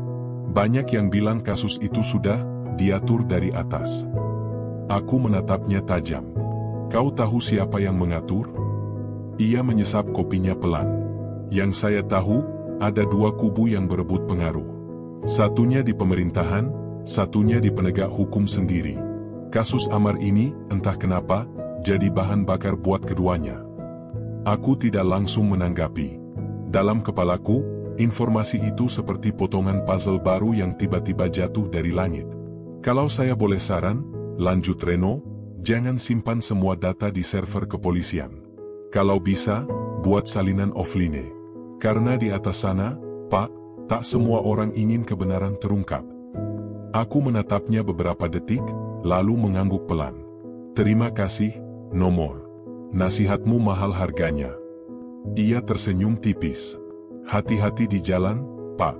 banyak yang bilang kasus itu sudah diatur dari atas. Aku menatapnya tajam. Kau tahu siapa yang mengatur? Ia menyesap kopinya pelan. Yang saya tahu, ada 2 kubu yang berebut pengaruh. Satunya di pemerintahan, satunya di penegak hukum sendiri. Kasus Amar ini, entah kenapa, jadi bahan bakar buat keduanya. Aku tidak langsung menanggapi. Dalam kepalaku, informasi itu seperti potongan puzzle baru yang tiba-tiba jatuh dari langit. Kalau saya boleh saran, lanjut Reno, jangan simpan semua data di server kepolisian. Kalau bisa, buat salinan offline. Karena di atas sana, Pak, tak semua orang ingin kebenaran terungkap. Aku menatapnya beberapa detik, lalu mengangguk pelan. Terima kasih, Nomor. Nasihatmu mahal harganya. Ia tersenyum tipis. Hati-hati di jalan, Pak.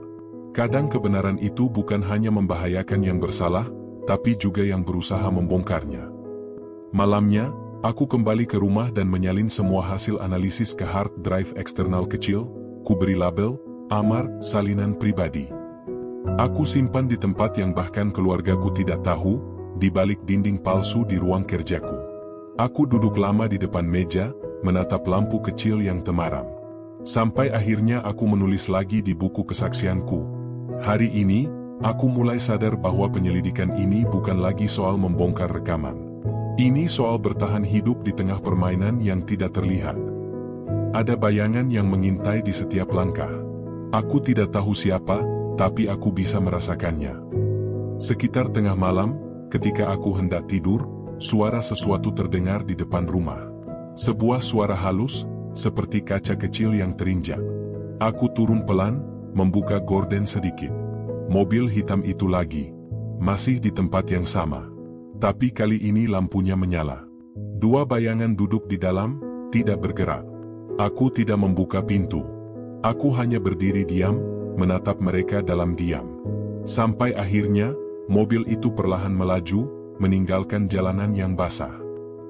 Kadang kebenaran itu bukan hanya membahayakan yang bersalah, tapi juga yang berusaha membongkarnya. Malamnya, aku kembali ke rumah dan menyalin semua hasil analisis ke hard drive eksternal kecil, ku beri label, Amar, salinan pribadi. Aku simpan di tempat yang bahkan keluargaku tidak tahu, di balik dinding palsu di ruang kerjaku. Aku duduk lama di depan meja, menatap lampu kecil yang temaram. Sampai akhirnya aku menulis lagi di buku kesaksianku. Hari ini, aku mulai sadar bahwa penyelidikan ini bukan lagi soal membongkar rekaman. Ini soal bertahan hidup di tengah permainan yang tidak terlihat. Ada bayangan yang mengintai di setiap langkah. Aku tidak tahu siapa, tapi aku bisa merasakannya. Sekitar tengah malam, ketika aku hendak tidur, suara sesuatu terdengar di depan rumah. Sebuah suara halus, seperti kaca kecil yang terinjak. Aku turun pelan, membuka gorden sedikit. Mobil hitam itu lagi. Masih di tempat yang sama. Tapi kali ini lampunya menyala. 2 bayangan duduk di dalam, tidak bergerak. Aku tidak membuka pintu. Aku hanya berdiri diam, menatap mereka dalam diam. Sampai akhirnya, mobil itu perlahan melaju, meninggalkan jalanan yang basah.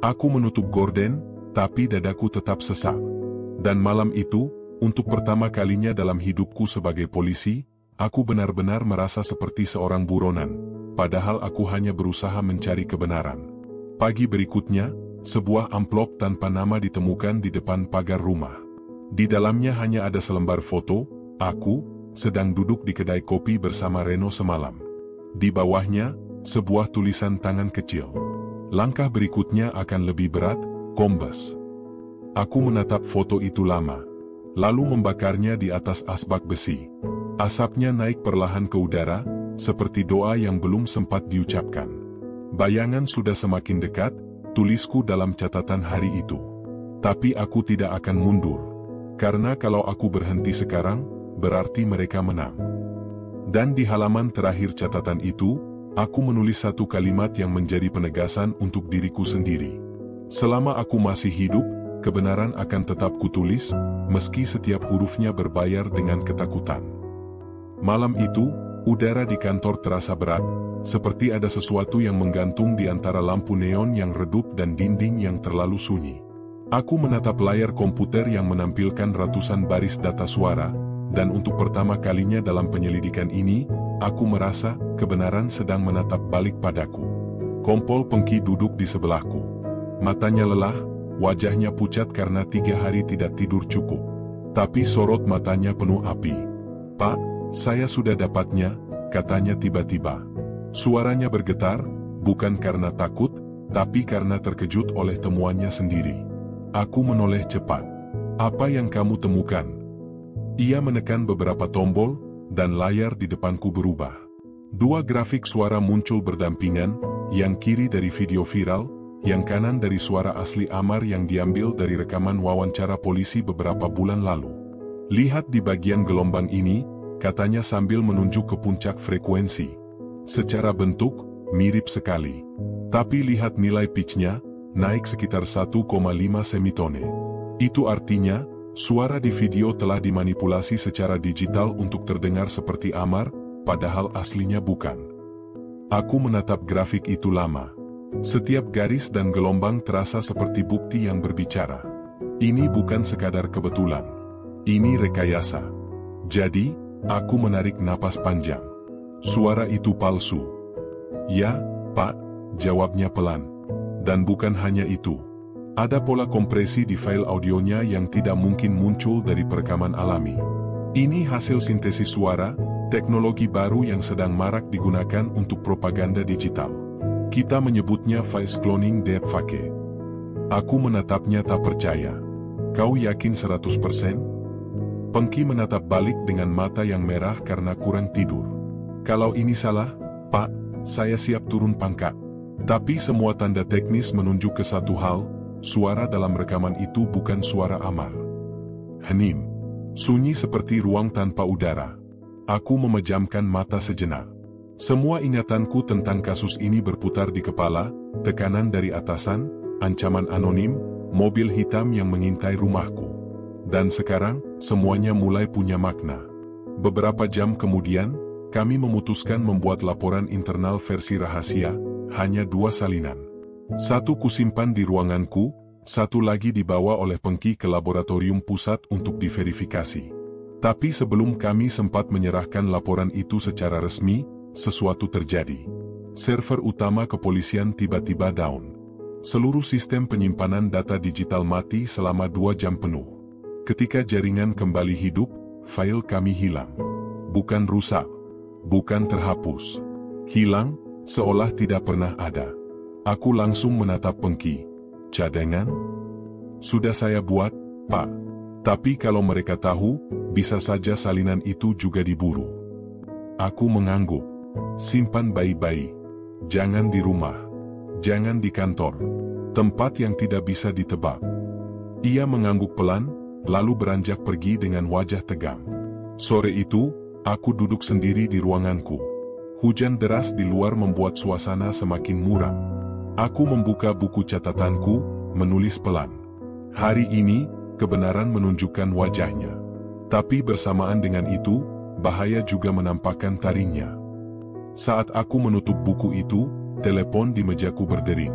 Aku menutup gorden, tapi dadaku tetap sesak. Dan malam itu, untuk pertama kalinya dalam hidupku sebagai polisi, aku benar-benar merasa seperti seorang buronan, padahal aku hanya berusaha mencari kebenaran. Pagi berikutnya, sebuah amplop tanpa nama ditemukan di depan pagar rumah. Di dalamnya hanya ada selembar foto, aku, sedang duduk di kedai kopi bersama Reno semalam. Di bawahnya, sebuah tulisan tangan kecil. Langkah berikutnya akan lebih berat, Kombes. Aku menatap foto itu lama, lalu membakarnya di atas asbak besi. Asapnya naik perlahan ke udara, seperti doa yang belum sempat diucapkan. Bayangan sudah semakin dekat, tulisku dalam catatan hari itu. Tapi aku tidak akan mundur. Karena kalau aku berhenti sekarang, berarti mereka menang. Dan di halaman terakhir catatan itu, aku menulis satu kalimat yang menjadi penegasan untuk diriku sendiri. Selama aku masih hidup, kebenaran akan tetap kutulis, meski setiap hurufnya berbayar dengan ketakutan. Malam itu, udara di kantor terasa berat, seperti ada sesuatu yang menggantung di antara lampu neon yang redup dan dinding yang terlalu sunyi. Aku menatap layar komputer yang menampilkan ratusan baris data suara, dan untuk pertama kalinya dalam penyelidikan ini, aku merasa kebenaran sedang menatap balik padaku. Kompol Pengki duduk di sebelahku. Matanya lelah, wajahnya pucat karena 3 hari tidak tidur cukup. Tapi sorot matanya penuh api. "Pak, saya sudah dapatnya," katanya tiba-tiba. Suaranya bergetar, bukan karena takut, tapi karena terkejut oleh temuannya sendiri. Aku menoleh cepat. "Apa yang kamu temukan?" Ia menekan beberapa tombol, dan layar di depanku berubah. 2 grafik suara muncul berdampingan, yang kiri dari video viral, yang kanan dari suara asli Amar yang diambil dari rekaman wawancara polisi beberapa bulan lalu. "Lihat di bagian gelombang ini," katanya sambil menunjuk ke puncak frekuensi. "Secara bentuk, mirip sekali. Tapi lihat nilai pitch-nya, naik sekitar 1,5 semitone. Itu artinya, suara di video telah dimanipulasi secara digital untuk terdengar seperti Amar, padahal aslinya bukan." Aku menatap grafik itu lama. Setiap garis dan gelombang terasa seperti bukti yang berbicara. Ini bukan sekadar kebetulan. Ini rekayasa. Jadi, aku menarik napas panjang. Suara itu palsu. "Ya, Pak," jawabnya pelan. Dan bukan hanya itu. Ada pola kompresi di file audionya yang tidak mungkin muncul dari perekaman alami. Ini hasil sintesis suara, teknologi baru yang sedang marak digunakan untuk propaganda digital. Kita menyebutnya voice cloning deepfake. Aku menatapnya tak percaya. "Kau yakin 100%? Pengki menatap balik dengan mata yang merah karena kurang tidur. "Kalau ini salah, Pak, saya siap turun pangkat." Tapi semua tanda teknis menunjuk ke satu hal, suara dalam rekaman itu bukan suara Amar. Hening. Sunyi seperti ruang tanpa udara. Aku memejamkan mata sejenak. Semua ingatanku tentang kasus ini berputar di kepala, tekanan dari atasan, ancaman anonim, mobil hitam yang mengintai rumahku. Dan sekarang, semuanya mulai punya makna. Beberapa jam kemudian, kami memutuskan membuat laporan internal versi rahasia, hanya 2 salinan. Satu kusimpan di ruanganku, satu lagi dibawa oleh Pengki ke laboratorium pusat untuk diverifikasi. Tapi sebelum kami sempat menyerahkan laporan itu secara resmi, sesuatu terjadi. Server utama kepolisian tiba-tiba down. Seluruh sistem penyimpanan data digital mati selama 2 jam penuh. Ketika jaringan kembali hidup, file kami hilang. Bukan rusak. Bukan terhapus. Hilang, seolah tidak pernah ada. Aku langsung menatap Pengki. "Cadangan? Sudah saya buat, Pak. Tapi kalau mereka tahu, bisa saja salinan itu juga diburu." Aku mengangguk. "Simpan baik-baik. Jangan di rumah. Jangan di kantor. Tempat yang tidak bisa ditebak." Ia mengangguk pelan, lalu beranjak pergi dengan wajah tegang. Sore itu, aku duduk sendiri di ruanganku. Hujan deras di luar membuat suasana semakin muram. Aku membuka buku catatanku, menulis pelan. Hari ini, kebenaran menunjukkan wajahnya. Tapi bersamaan dengan itu, bahaya juga menampakkan taringnya. Saat aku menutup buku itu, telepon di mejaku berdering.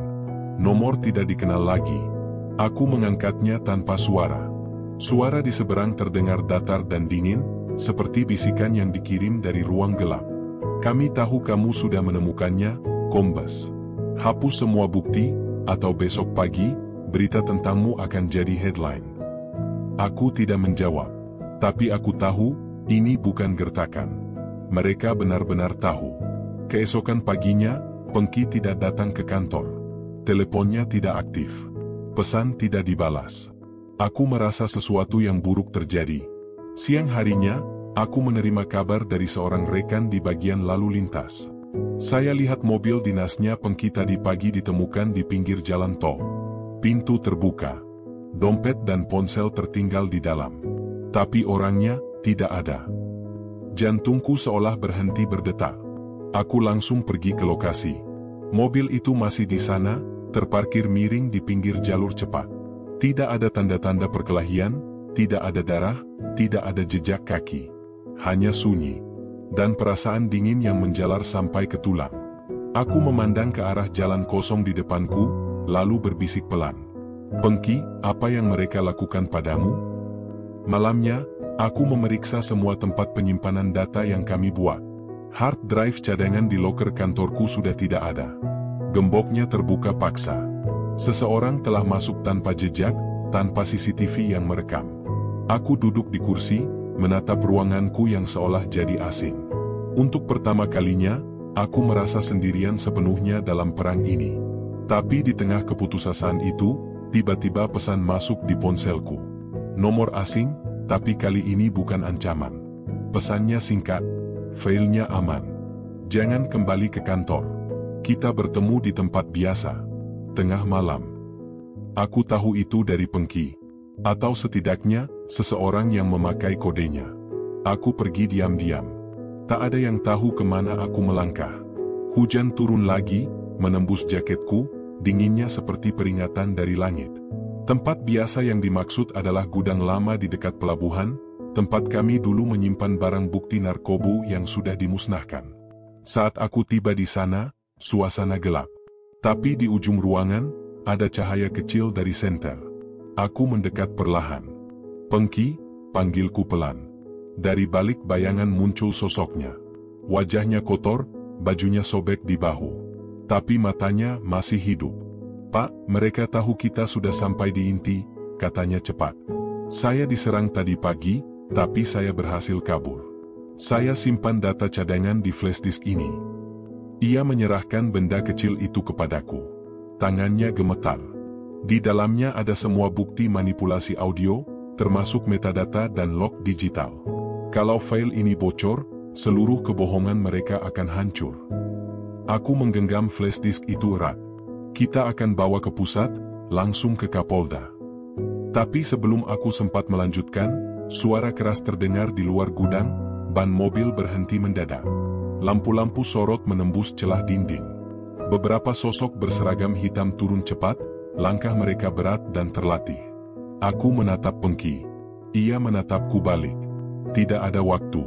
Nomor tidak dikenal lagi. Aku mengangkatnya tanpa suara. Suara di seberang terdengar datar dan dingin, seperti bisikan yang dikirim dari ruang gelap. "Kami tahu kamu sudah menemukannya, Kombes. Hapus semua bukti, atau besok pagi, berita tentangmu akan jadi headline." Aku tidak menjawab. Tapi aku tahu, ini bukan gertakan. Mereka benar-benar tahu. Keesokan paginya, Pengki tidak datang ke kantor. Teleponnya tidak aktif. Pesan tidak dibalas. Aku merasa sesuatu yang buruk terjadi. Siang harinya, Aku menerima kabar dari seorang rekan di bagian lalu lintas. Saya lihat mobil dinasnya Pengki tadi pagi ditemukan di pinggir jalan tol. Pintu terbuka. Dompet dan ponsel tertinggal di dalam. Tapi orangnya tidak ada. Jantungku seolah berhenti berdetak. Aku langsung pergi ke lokasi. Mobil itu masih di sana, terparkir miring di pinggir jalur cepat. Tidak ada tanda-tanda perkelahian, tidak ada darah, tidak ada jejak kaki. Hanya sunyi, dan perasaan dingin yang menjalar sampai ke tulang. Aku memandang ke arah jalan kosong di depanku, lalu berbisik pelan. "Pengki, apa yang mereka lakukan padamu?" Malamnya, aku memeriksa semua tempat penyimpanan data yang kami buat. Hard drive cadangan di loker kantorku sudah tidak ada. Gemboknya terbuka paksa. Seseorang telah masuk tanpa jejak, tanpa CCTV yang merekam. Aku duduk di kursi, menatap ruanganku yang seolah jadi asing. Untuk pertama kalinya, aku merasa sendirian sepenuhnya dalam perang ini. Tapi di tengah keputusasaan itu, tiba-tiba pesan masuk di ponselku. Nomor asing, tapi kali ini bukan ancaman. Pesannya singkat, "Filenya aman. Jangan kembali ke kantor. Kita bertemu di tempat biasa. Tengah malam." Aku tahu itu dari Pengki. Atau setidaknya, seseorang yang memakai kodenya. Aku pergi diam-diam. Tak ada yang tahu kemana aku melangkah. Hujan turun lagi, menembus jaketku, dinginnya seperti peringatan dari langit. Tempat biasa yang dimaksud adalah gudang lama di dekat pelabuhan, tempat kami dulu menyimpan barang bukti narkoba yang sudah dimusnahkan. Saat aku tiba di sana, suasana gelap. Tapi di ujung ruangan, ada cahaya kecil dari senter. Aku mendekat perlahan. "Pengki," panggilku pelan. Dari balik bayangan muncul sosoknya. Wajahnya kotor, bajunya sobek di bahu. Tapi matanya masih hidup. "Pak, mereka tahu kita sudah sampai di inti," katanya cepat. "Saya diserang tadi pagi, tapi saya berhasil kabur. Saya simpan data cadangan di flash disk ini." Ia menyerahkan benda kecil itu kepadaku. Tangannya gemetar. Di dalamnya ada semua bukti manipulasi audio, termasuk metadata dan log digital. Kalau file ini bocor, seluruh kebohongan mereka akan hancur. Aku menggenggam flash disk itu erat. "Kita akan bawa ke pusat, langsung ke Kapolda." Tapi sebelum aku sempat melanjutkan, suara keras terdengar di luar gudang, ban mobil berhenti mendadak. Lampu-lampu sorot menembus celah dinding. Beberapa sosok berseragam hitam turun cepat, langkah mereka berat dan terlatih. Aku menatap Pengki. Ia menatapku balik. "Tidak ada waktu.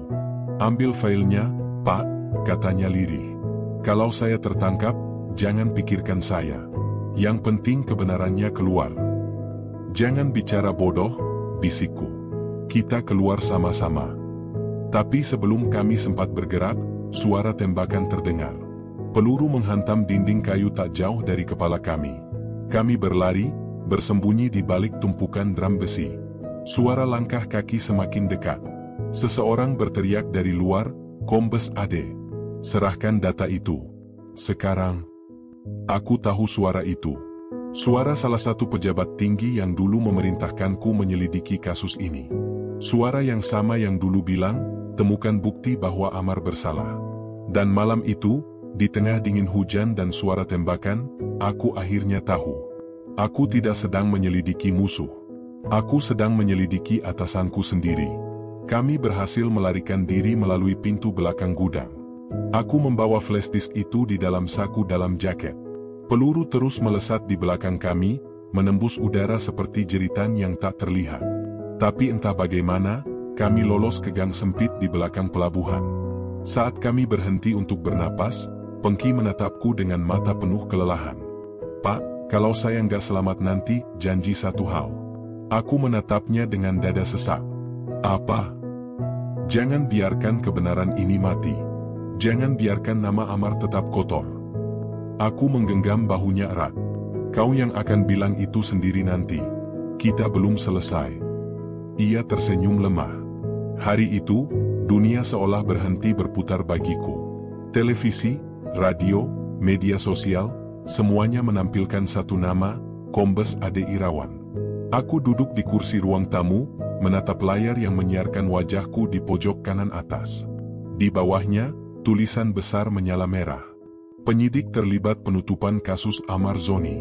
Ambil filenya, Pak," katanya lirih. "Kalau saya tertangkap, jangan pikirkan saya. Yang penting kebenarannya keluar." "Jangan bicara bodoh," bisikku. "Kita keluar sama-sama." Tapi sebelum kami sempat bergerak, suara tembakan terdengar. Peluru menghantam dinding kayu tak jauh dari kepala kami. Kami berlari, bersembunyi di balik tumpukan drum besi. Suara langkah kaki semakin dekat. Seseorang berteriak dari luar, "Kombes Ade, serahkan data itu. Sekarang." Aku tahu suara itu. Suara salah satu pejabat tinggi yang dulu memerintahkanku menyelidiki kasus ini. Suara yang sama yang dulu bilang, "Temukan bukti bahwa Amar bersalah." Dan malam itu, di tengah dingin hujan dan suara tembakan, aku akhirnya tahu. Aku tidak sedang menyelidiki musuh. Aku sedang menyelidiki atasanku sendiri. Kami berhasil melarikan diri melalui pintu belakang gudang. Aku membawa flash disk itu di dalam saku dalam jaket. Peluru terus melesat di belakang kami, menembus udara seperti jeritan yang tak terlihat. Tapi entah bagaimana, kami lolos ke gang sempit di belakang pelabuhan. Saat kami berhenti untuk bernapas, Pengki menatapku dengan mata penuh kelelahan. "Pak, kalau saya nggak selamat nanti, janji satu hal." Aku menatapnya dengan dada sesak. "Apa?" "Jangan biarkan kebenaran ini mati. Jangan biarkan nama Amar tetap kotor." Aku menggenggam bahunya erat. "Kau yang akan bilang itu sendiri nanti. Kita belum selesai." Ia tersenyum lemah. Hari itu, dunia seolah berhenti berputar bagiku. Televisi, radio, media sosial, semuanya menampilkan satu nama, Kombes Ade Irawan. Aku duduk di kursi ruang tamu, menatap layar yang menyiarkan wajahku di pojok kanan atas. Di bawahnya, tulisan besar menyala merah. Penyidik terlibat penutupan kasus Amar Zoni.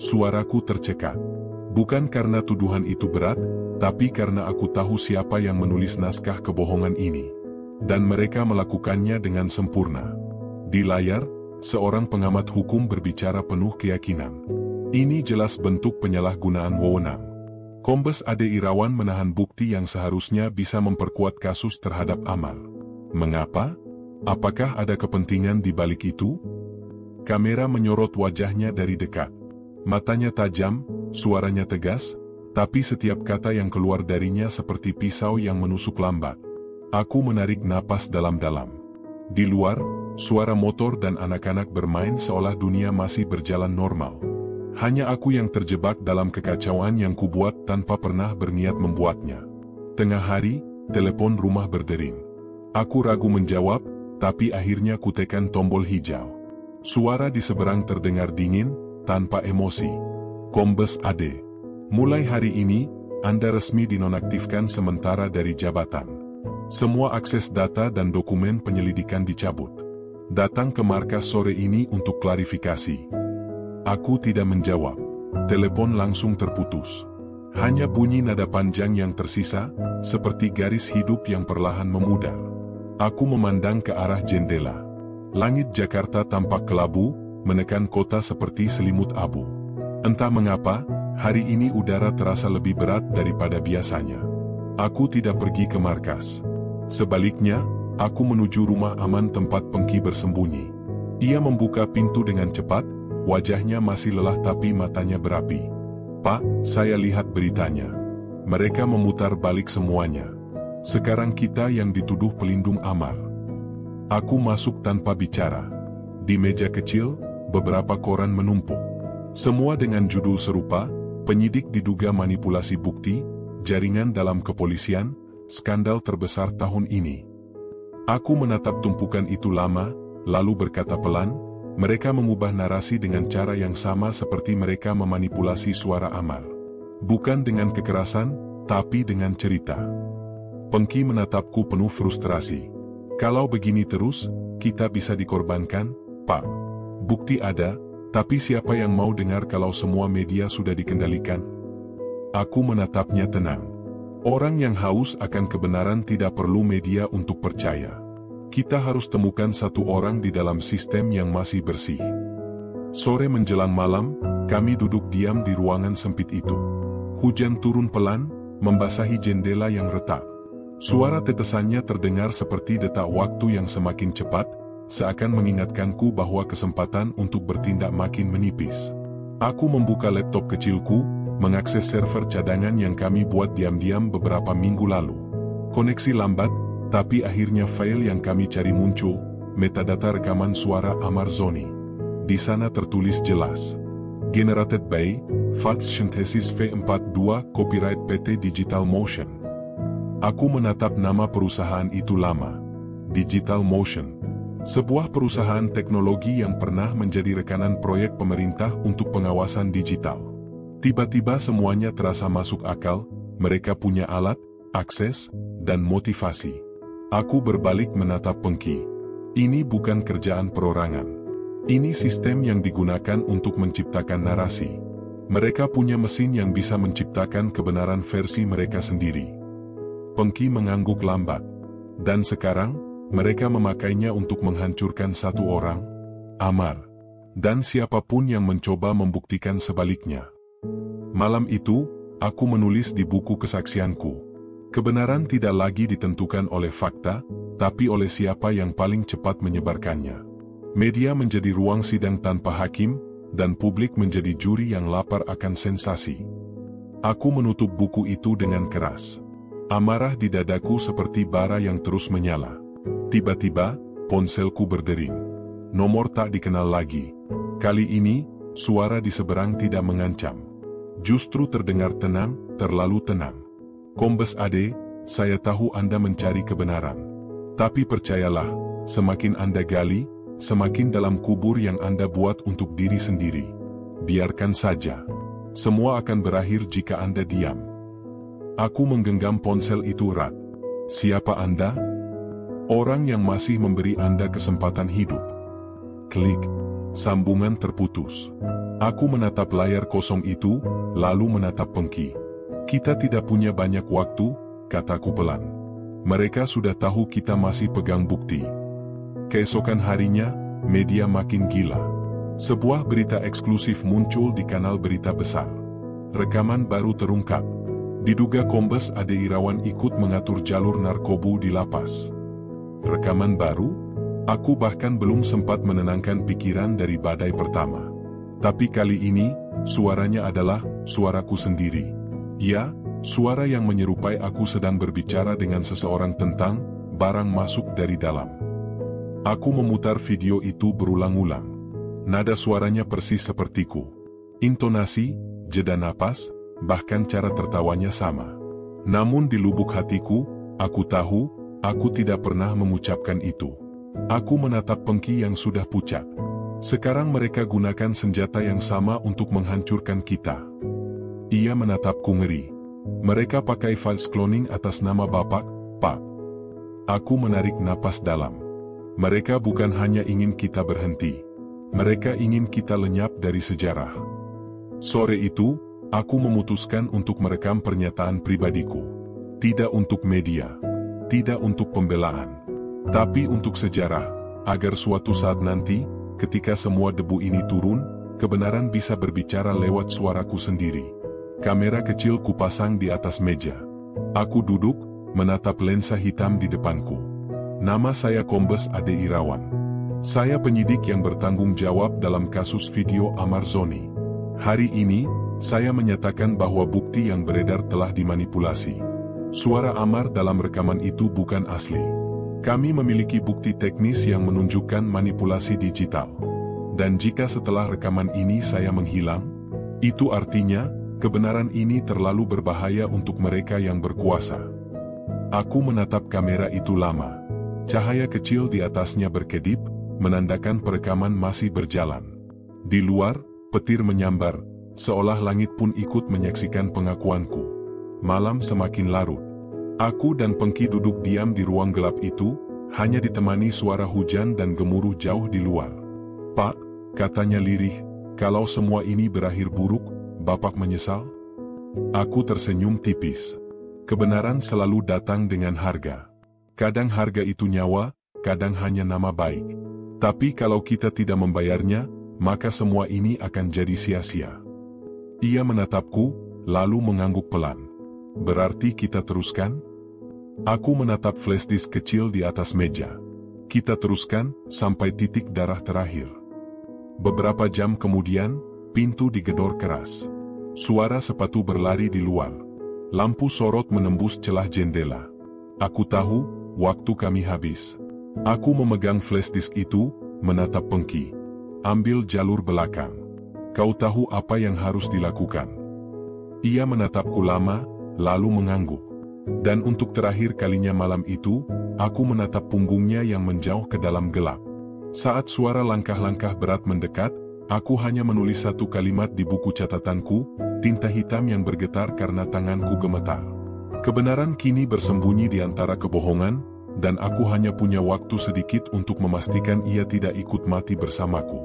Suaraku tercekat. Bukan karena tuduhan itu berat, tapi karena aku tahu siapa yang menulis naskah kebohongan ini. Dan mereka melakukannya dengan sempurna. Di layar, seorang pengamat hukum berbicara penuh keyakinan. Ini jelas bentuk penyalahgunaan wewenang. Kombes Ade Irawan menahan bukti yang seharusnya bisa memperkuat kasus terhadap Amar. Mengapa? Apakah ada kepentingan di balik itu? Kamera menyorot wajahnya dari dekat. Matanya tajam, suaranya tegas, tapi setiap kata yang keluar darinya seperti pisau yang menusuk lambat. Aku menarik napas dalam-dalam. Di luar, suara motor dan anak-anak bermain seolah dunia masih berjalan normal. Hanya aku yang terjebak dalam kekacauan yang kubuat tanpa pernah berniat membuatnya. Tengah hari, telepon rumah berdering. Aku ragu menjawab, tapi akhirnya kutekan tombol hijau. Suara di seberang terdengar dingin, tanpa emosi. Kombes Ade, mulai hari ini, Anda resmi dinonaktifkan sementara dari jabatan. Semua akses data dan dokumen penyelidikan dicabut. Datang ke markas sore ini untuk klarifikasi. Aku tidak menjawab. Telepon langsung terputus. Hanya bunyi nada panjang yang tersisa, seperti garis hidup yang perlahan memudar. Aku memandang ke arah jendela. Langit Jakarta tampak kelabu, menekan kota seperti selimut abu. Entah mengapa, hari ini udara terasa lebih berat daripada biasanya. Aku tidak pergi ke markas. Sebaliknya, aku menuju rumah aman tempat Pengki bersembunyi. Ia membuka pintu dengan cepat, wajahnya masih lelah tapi matanya berapi. Pak, saya lihat beritanya. Mereka memutar balik semuanya. Sekarang kita yang dituduh pelindung Amar. Aku masuk tanpa bicara. Di meja kecil, beberapa koran menumpuk. Semua dengan judul serupa, penyidik diduga manipulasi bukti, jaringan dalam kepolisian, skandal terbesar tahun ini. Aku menatap tumpukan itu lama, lalu berkata pelan, mereka mengubah narasi dengan cara yang sama seperti mereka memanipulasi suara Amar. Bukan dengan kekerasan, tapi dengan cerita. Pengki menatapku penuh frustrasi. Kalau begini terus, kita bisa dikorbankan, Pak. Bukti ada, tapi siapa yang mau dengar kalau semua media sudah dikendalikan? Aku menatapnya tenang. Orang yang haus akan kebenaran tidak perlu media untuk percaya. Kita harus temukan satu orang di dalam sistem yang masih bersih. Sore menjelang malam, kami duduk diam di ruangan sempit itu. Hujan turun pelan, membasahi jendela yang retak. Suara tetesannya terdengar seperti detak waktu yang semakin cepat, seakan mengingatkanku bahwa kesempatan untuk bertindak makin menipis. Aku membuka laptop kecilku, mengakses server cadangan yang kami buat diam-diam beberapa minggu lalu. Koneksi lambat, tapi akhirnya file yang kami cari muncul, metadata rekaman suara Amar Zoni. Di sana tertulis jelas. Generated by, Fact Synthesis V42, Copyright PT Digital Motion. Aku menatap nama perusahaan itu lama. Digital Motion. Sebuah perusahaan teknologi yang pernah menjadi rekanan proyek pemerintah untuk pengawasan digital. Tiba-tiba semuanya terasa masuk akal, mereka punya alat, akses, dan motivasi. Aku berbalik menatap Pengki. Ini bukan kerjaan perorangan. Ini sistem yang digunakan untuk menciptakan narasi. Mereka punya mesin yang bisa menciptakan kebenaran versi mereka sendiri. Pengki mengangguk lambat. Dan sekarang, mereka memakainya untuk menghancurkan satu orang, Amar. Dan siapapun yang mencoba membuktikan sebaliknya. Malam itu, aku menulis di buku kesaksianku. Kebenaran tidak lagi ditentukan oleh fakta, tapi oleh siapa yang paling cepat menyebarkannya. Media menjadi ruang sidang tanpa hakim, dan publik menjadi juri yang lapar akan sensasi. Aku menutup buku itu dengan keras. Amarah di dadaku seperti bara yang terus menyala. Tiba-tiba, ponselku berdering. Nomor tak dikenal lagi. Kali ini, suara di seberang tidak mengancam. Justru terdengar tenang, terlalu tenang. Kombes Ade, saya tahu Anda mencari kebenaran. Tapi percayalah, semakin Anda gali, semakin dalam kubur yang Anda buat untuk diri sendiri. Biarkan saja. Semua akan berakhir jika Anda diam. Aku menggenggam ponsel itu erat. Siapa Anda? Orang yang masih memberi Anda kesempatan hidup. Klik. Sambungan terputus. Aku menatap layar kosong itu, lalu menatap Pengki. Kita tidak punya banyak waktu, kataku pelan. Mereka sudah tahu kita masih pegang bukti. Keesokan harinya, media makin gila. Sebuah berita eksklusif muncul di kanal berita besar. Rekaman baru terungkap. Diduga Kombes Ade Irawan ikut mengatur jalur narkoba di lapas. Rekaman baru? Aku bahkan belum sempat menenangkan pikiran dari badai pertama. Tapi kali ini, suaranya adalah suaraku sendiri. Ya, suara yang menyerupai aku sedang berbicara dengan seseorang tentang barang masuk dari dalam. Aku memutar video itu berulang-ulang. Nada suaranya persis sepertiku. Intonasi, jeda napas, bahkan cara tertawanya sama. Namun di lubuk hatiku, aku tahu, aku tidak pernah mengucapkan itu. Aku menatap Pengki yang sudah pucat. Sekarang mereka gunakan senjata yang sama untuk menghancurkan kita. Ia menatapku ngeri. Mereka pakai file cloning atas nama Bapak, Pak. Aku menarik napas dalam. Mereka bukan hanya ingin kita berhenti. Mereka ingin kita lenyap dari sejarah. Sore itu, aku memutuskan untuk merekam pernyataan pribadiku. Tidak untuk media. Tidak untuk pembelaan. Tapi untuk sejarah, agar suatu saat nanti, ketika semua debu ini turun, kebenaran bisa berbicara lewat suaraku sendiri. Kamera kecil kupasang di atas meja. Aku duduk, menatap lensa hitam di depanku. Nama saya Kombes Ade Irawan. Saya penyidik yang bertanggung jawab dalam kasus video Amar Zoni. Hari ini, saya menyatakan bahwa bukti yang beredar telah dimanipulasi. Suara Amar dalam rekaman itu bukan asli. Kami memiliki bukti teknis yang menunjukkan manipulasi digital. Dan jika setelah rekaman ini saya menghilang, itu artinya, kebenaran ini terlalu berbahaya untuk mereka yang berkuasa. Aku menatap kamera itu lama. Cahaya kecil di atasnya berkedip, menandakan perekaman masih berjalan. Di luar, petir menyambar, seolah langit pun ikut menyaksikan pengakuanku. Malam semakin larut. Aku dan Pengki duduk diam di ruang gelap itu, hanya ditemani suara hujan dan gemuruh jauh di luar. Pak, katanya lirih, kalau semua ini berakhir buruk, Bapak menyesal? Aku tersenyum tipis. Kebenaran selalu datang dengan harga. Kadang harga itu nyawa, kadang hanya nama baik. Tapi kalau kita tidak membayarnya, maka semua ini akan jadi sia-sia. Ia menatapku, lalu mengangguk pelan. Berarti kita teruskan? Aku menatap flash disk kecil di atas meja. Kita teruskan, sampai titik darah terakhir. Beberapa jam kemudian, pintu digedor keras. Suara sepatu berlari di luar. Lampu sorot menembus celah jendela. Aku tahu, waktu kami habis. Aku memegang flash disk itu, menatap Pengki. Ambil jalur belakang. Kau tahu apa yang harus dilakukan. Ia menatapku lama, lalu mengangguk. Dan untuk terakhir kalinya malam itu, aku menatap punggungnya yang menjauh ke dalam gelap. Saat suara langkah-langkah berat mendekat, aku hanya menulis satu kalimat di buku catatanku, tinta hitam yang bergetar karena tanganku gemetar. Kebenaran kini bersembunyi di antara kebohongan, dan aku hanya punya waktu sedikit untuk memastikan ia tidak ikut mati bersamaku.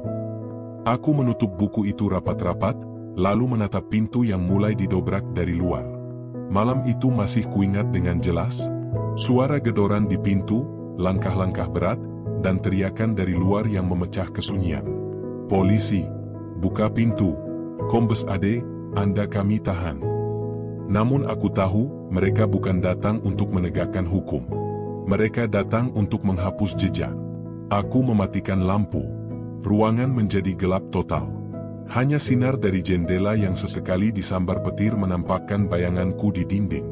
Aku menutup buku itu rapat-rapat, lalu menatap pintu yang mulai didobrak dari luar. Malam itu masih kuingat dengan jelas, suara gedoran di pintu, langkah-langkah berat, dan teriakan dari luar yang memecah kesunyian. Polisi, buka pintu. Kombes Ade, Anda kami tahan. Namun aku tahu, mereka bukan datang untuk menegakkan hukum. Mereka datang untuk menghapus jejak. Aku mematikan lampu. Ruangan menjadi gelap total. Hanya sinar dari jendela yang sesekali disambar petir menampakkan bayanganku di dinding.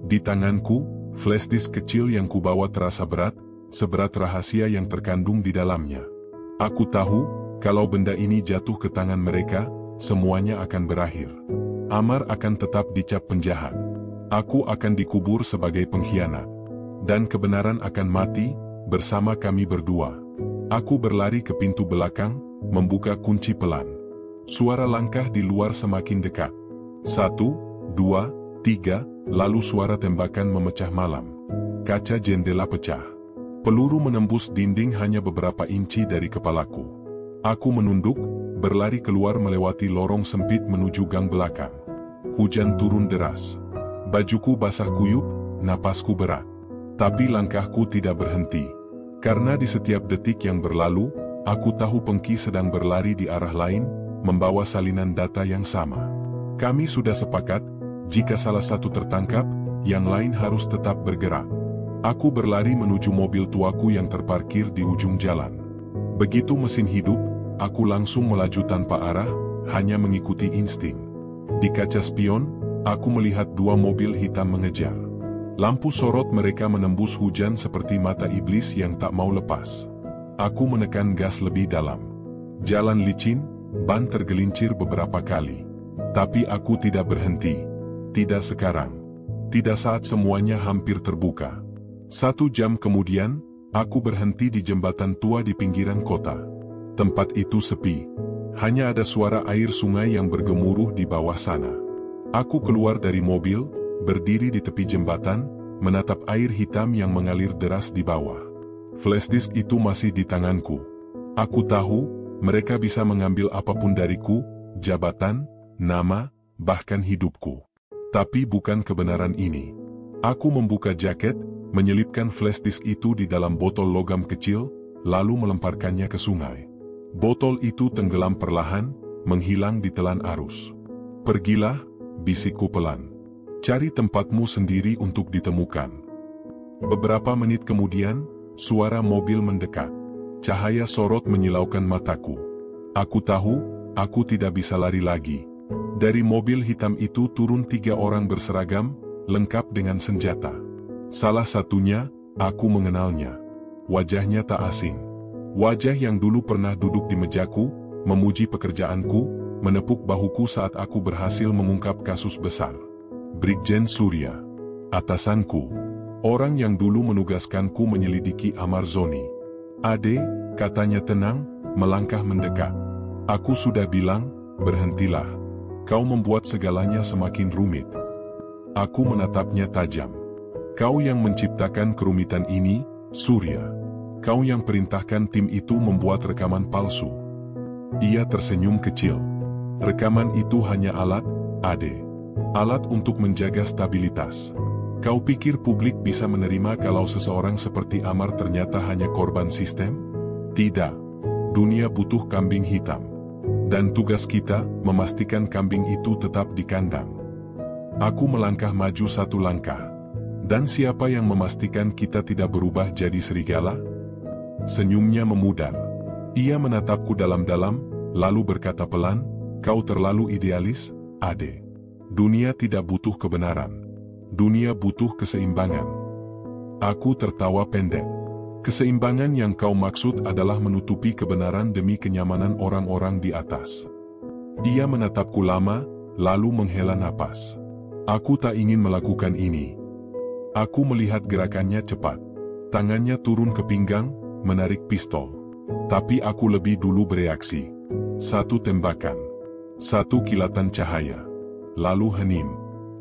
Di tanganku, flash disk kecil yang kubawa terasa berat, seberat rahasia yang terkandung di dalamnya. Aku tahu, kalau benda ini jatuh ke tangan mereka, semuanya akan berakhir. Amar akan tetap dicap penjahat. Aku akan dikubur sebagai pengkhianat. Dan kebenaran akan mati, bersama kami berdua. Aku berlari ke pintu belakang, membuka kunci pelan. Suara langkah di luar semakin dekat. 1, 2, 3, lalu suara tembakan memecah malam. Kaca jendela pecah. Peluru menembus dinding hanya beberapa inci dari kepalaku. Aku menunduk, berlari keluar melewati lorong sempit menuju gang belakang. Hujan turun deras. Bajuku basah kuyup, napasku berat. Tapi langkahku tidak berhenti. Karena di setiap detik yang berlalu, aku tahu Pengki sedang berlari di arah lain, membawa salinan data yang sama. Kami sudah sepakat, jika salah satu tertangkap, yang lain harus tetap bergerak. Aku berlari menuju mobil tuaku yang terparkir di ujung jalan. Begitu mesin hidup, aku langsung melaju tanpa arah, hanya mengikuti insting. Di kaca spion, aku melihat dua mobil hitam mengejar. Lampu sorot mereka menembus hujan seperti mata iblis yang tak mau lepas. Aku menekan gas lebih dalam. Jalan licin, ban tergelincir beberapa kali. Tapi aku tidak berhenti. Tidak sekarang. Tidak saat semuanya hampir terbuka. 1 jam kemudian, aku berhenti di jembatan tua di pinggiran kota. Tempat itu sepi. Hanya ada suara air sungai yang bergemuruh di bawah sana. Aku keluar dari mobil, berdiri di tepi jembatan, menatap air hitam yang mengalir deras di bawah. Flashdisk itu masih di tanganku. Aku tahu, mereka bisa mengambil apapun dariku, jabatan, nama, bahkan hidupku. Tapi bukan kebenaran ini. Aku membuka jaket, menyelipkan flashdisk itu di dalam botol logam kecil, lalu melemparkannya ke sungai. Botol itu tenggelam perlahan, menghilang di telan arus. Pergilah, bisikku pelan. Cari tempatmu sendiri untuk ditemukan. Beberapa menit kemudian, suara mobil mendekat. Cahaya sorot menyilaukan mataku. Aku tahu, aku tidak bisa lari lagi. Dari mobil hitam itu turun 3 orang berseragam, lengkap dengan senjata. Salah satunya, aku mengenalnya. Wajahnya tak asing. Wajah yang dulu pernah duduk di mejaku, memuji pekerjaanku, menepuk bahuku saat aku berhasil mengungkap kasus besar. Brigjen Surya. Atasanku. Orang yang dulu menugaskanku menyelidiki Amarzoni. Ade, katanya tenang, melangkah mendekat. Aku sudah bilang, berhentilah. Kau membuat segalanya semakin rumit. Aku menatapnya tajam. Kau yang menciptakan kerumitan ini, Surya. Kau yang perintahkan tim itu membuat rekaman palsu. Ia tersenyum kecil. Rekaman itu hanya alat, Ade. Alat untuk menjaga stabilitas. Kau pikir publik bisa menerima kalau seseorang seperti Amar ternyata hanya korban sistem? Tidak. Dunia butuh kambing hitam. Dan tugas kita, memastikan kambing itu tetap di kandang. Aku melangkah maju 1 langkah. Dan siapa yang memastikan kita tidak berubah jadi serigala? Senyumnya memudar. Ia menatapku dalam-dalam, lalu berkata pelan, kau terlalu idealis, Ade. Dunia tidak butuh kebenaran. Dunia butuh keseimbangan. Aku tertawa pendek. Keseimbangan yang kau maksud adalah menutupi kebenaran demi kenyamanan orang-orang di atas. Ia menatapku lama, lalu menghela napas. Aku tak ingin melakukan ini. Aku melihat gerakannya cepat. Tangannya turun ke pinggang, menarik pistol. Tapi aku lebih dulu bereaksi. 1 tembakan. 1 kilatan cahaya. Lalu hening.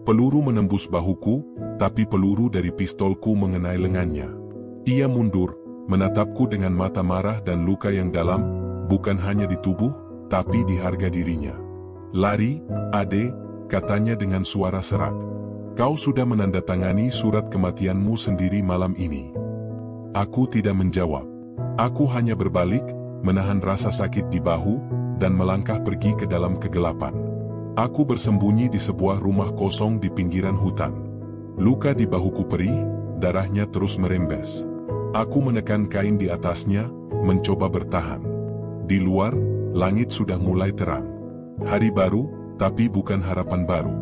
Peluru menembus bahuku, tapi peluru dari pistolku mengenai lengannya. Ia mundur, menatapku dengan mata marah dan luka yang dalam, bukan hanya di tubuh, tapi di harga dirinya. Lari, Ade, katanya dengan suara serak. Kau sudah menandatangani surat kematianmu sendiri malam ini. Aku tidak menjawab. Aku hanya berbalik, menahan rasa sakit di bahu, dan melangkah pergi ke dalam kegelapan. Aku bersembunyi di sebuah rumah kosong di pinggiran hutan. Luka di bahuku perih, darahnya terus merembes. Aku menekan kain di atasnya, mencoba bertahan. Di luar, langit sudah mulai terang. Hari baru, tapi bukan harapan baru.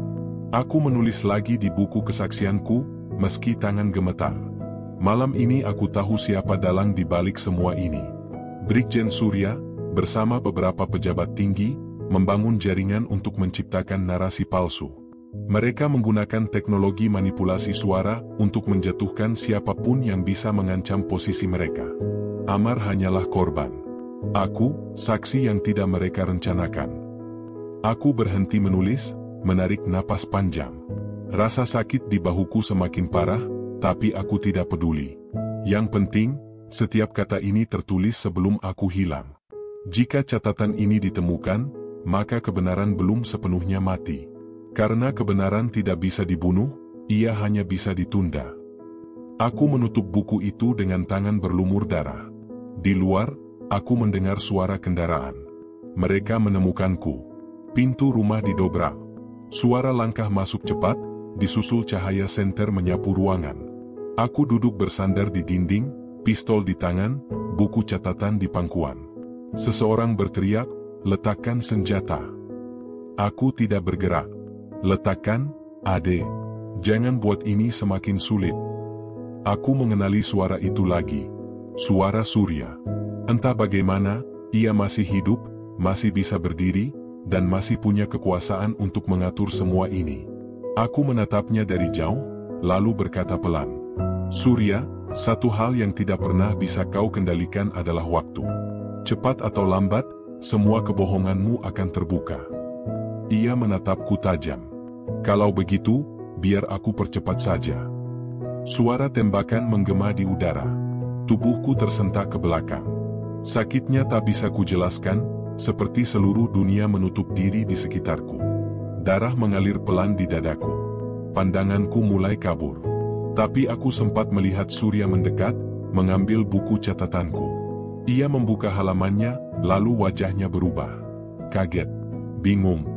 Aku menulis lagi di buku kesaksianku, meski tangan gemetar. Malam ini aku tahu siapa dalang di balik semua ini. Brigjen Surya, bersama beberapa pejabat tinggi, membangun jaringan untuk menciptakan narasi palsu. Mereka menggunakan teknologi manipulasi suara untuk menjatuhkan siapapun yang bisa mengancam posisi mereka. Amar hanyalah korban. Aku, saksi yang tidak mereka rencanakan. Aku berhenti menulis, menarik napas panjang. Rasa sakit di bahuku semakin parah, tapi aku tidak peduli. Yang penting, setiap kata ini tertulis sebelum aku hilang. Jika catatan ini ditemukan, maka kebenaran belum sepenuhnya mati. Karena kebenaran tidak bisa dibunuh, ia hanya bisa ditunda. Aku menutup buku itu dengan tangan berlumur darah. Di luar, aku mendengar suara kendaraan. Mereka menemukanku. Pintu rumah didobrak. Suara langkah masuk cepat, disusul cahaya senter menyapu ruangan. Aku duduk bersandar di dinding, pistol di tangan, buku catatan di pangkuan. Seseorang berteriak, "Letakkan senjata." Aku tidak bergerak. "Letakkan, Ade. Jangan buat ini semakin sulit." Aku mengenali suara itu lagi. Suara Surya. Entah bagaimana, ia masih hidup, masih bisa berdiri, dan masih punya kekuasaan untuk mengatur semua ini. Aku menatapnya dari jauh, lalu berkata pelan, "Surya, satu hal yang tidak pernah bisa kau kendalikan adalah waktu. Cepat atau lambat, semua kebohonganmu akan terbuka." Ia menatapku tajam. "Kalau begitu, biar aku percepat saja." Suara tembakan menggema di udara. Tubuhku tersentak ke belakang. Sakitnya tak bisa kujelaskan, seperti seluruh dunia menutup diri di sekitarku. Darah mengalir pelan di dadaku. Pandanganku mulai kabur. Tapi aku sempat melihat Surya mendekat, mengambil buku catatanku. Ia membuka halamannya, lalu wajahnya berubah. Kaget. Bingung.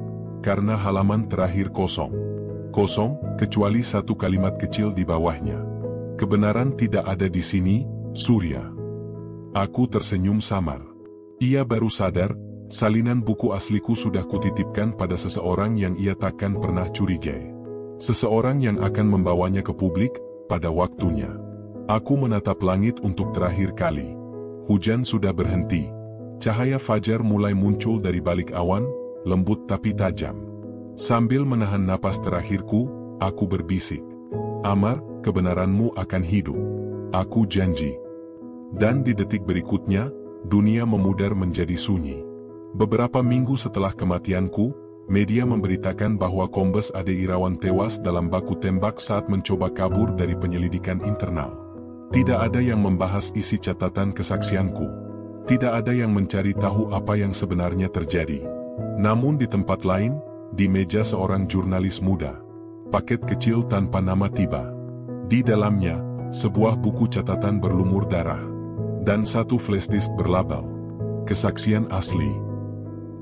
Karena halaman terakhir kosong. Kosong, kecuali satu kalimat kecil di bawahnya. "Kebenaran tidak ada di sini, Surya." Aku tersenyum samar. Ia baru sadar, salinan buku asliku sudah kutitipkan pada seseorang yang ia takkan pernah curigai. Seseorang yang akan membawanya ke publik, pada waktunya. Aku menatap langit untuk terakhir kali. Hujan sudah berhenti. Cahaya fajar mulai muncul dari balik awan, lembut tapi tajam. Sambil menahan napas terakhirku, aku berbisik, "Amar, kebenaranmu akan hidup. Aku janji." Dan di detik berikutnya, dunia memudar menjadi sunyi. Beberapa minggu setelah kematianku, media memberitakan bahwa Kombes Ade Irawan tewas dalam baku tembak saat mencoba kabur dari penyelidikan internal. Tidak ada yang membahas isi catatan kesaksianku. Tidak ada yang mencari tahu apa yang sebenarnya terjadi. Namun di tempat lain, di meja seorang jurnalis muda, paket kecil tanpa nama tiba. Di dalamnya, sebuah buku catatan berlumur darah. Dan satu flashdisk berlabel "Kesaksian Asli."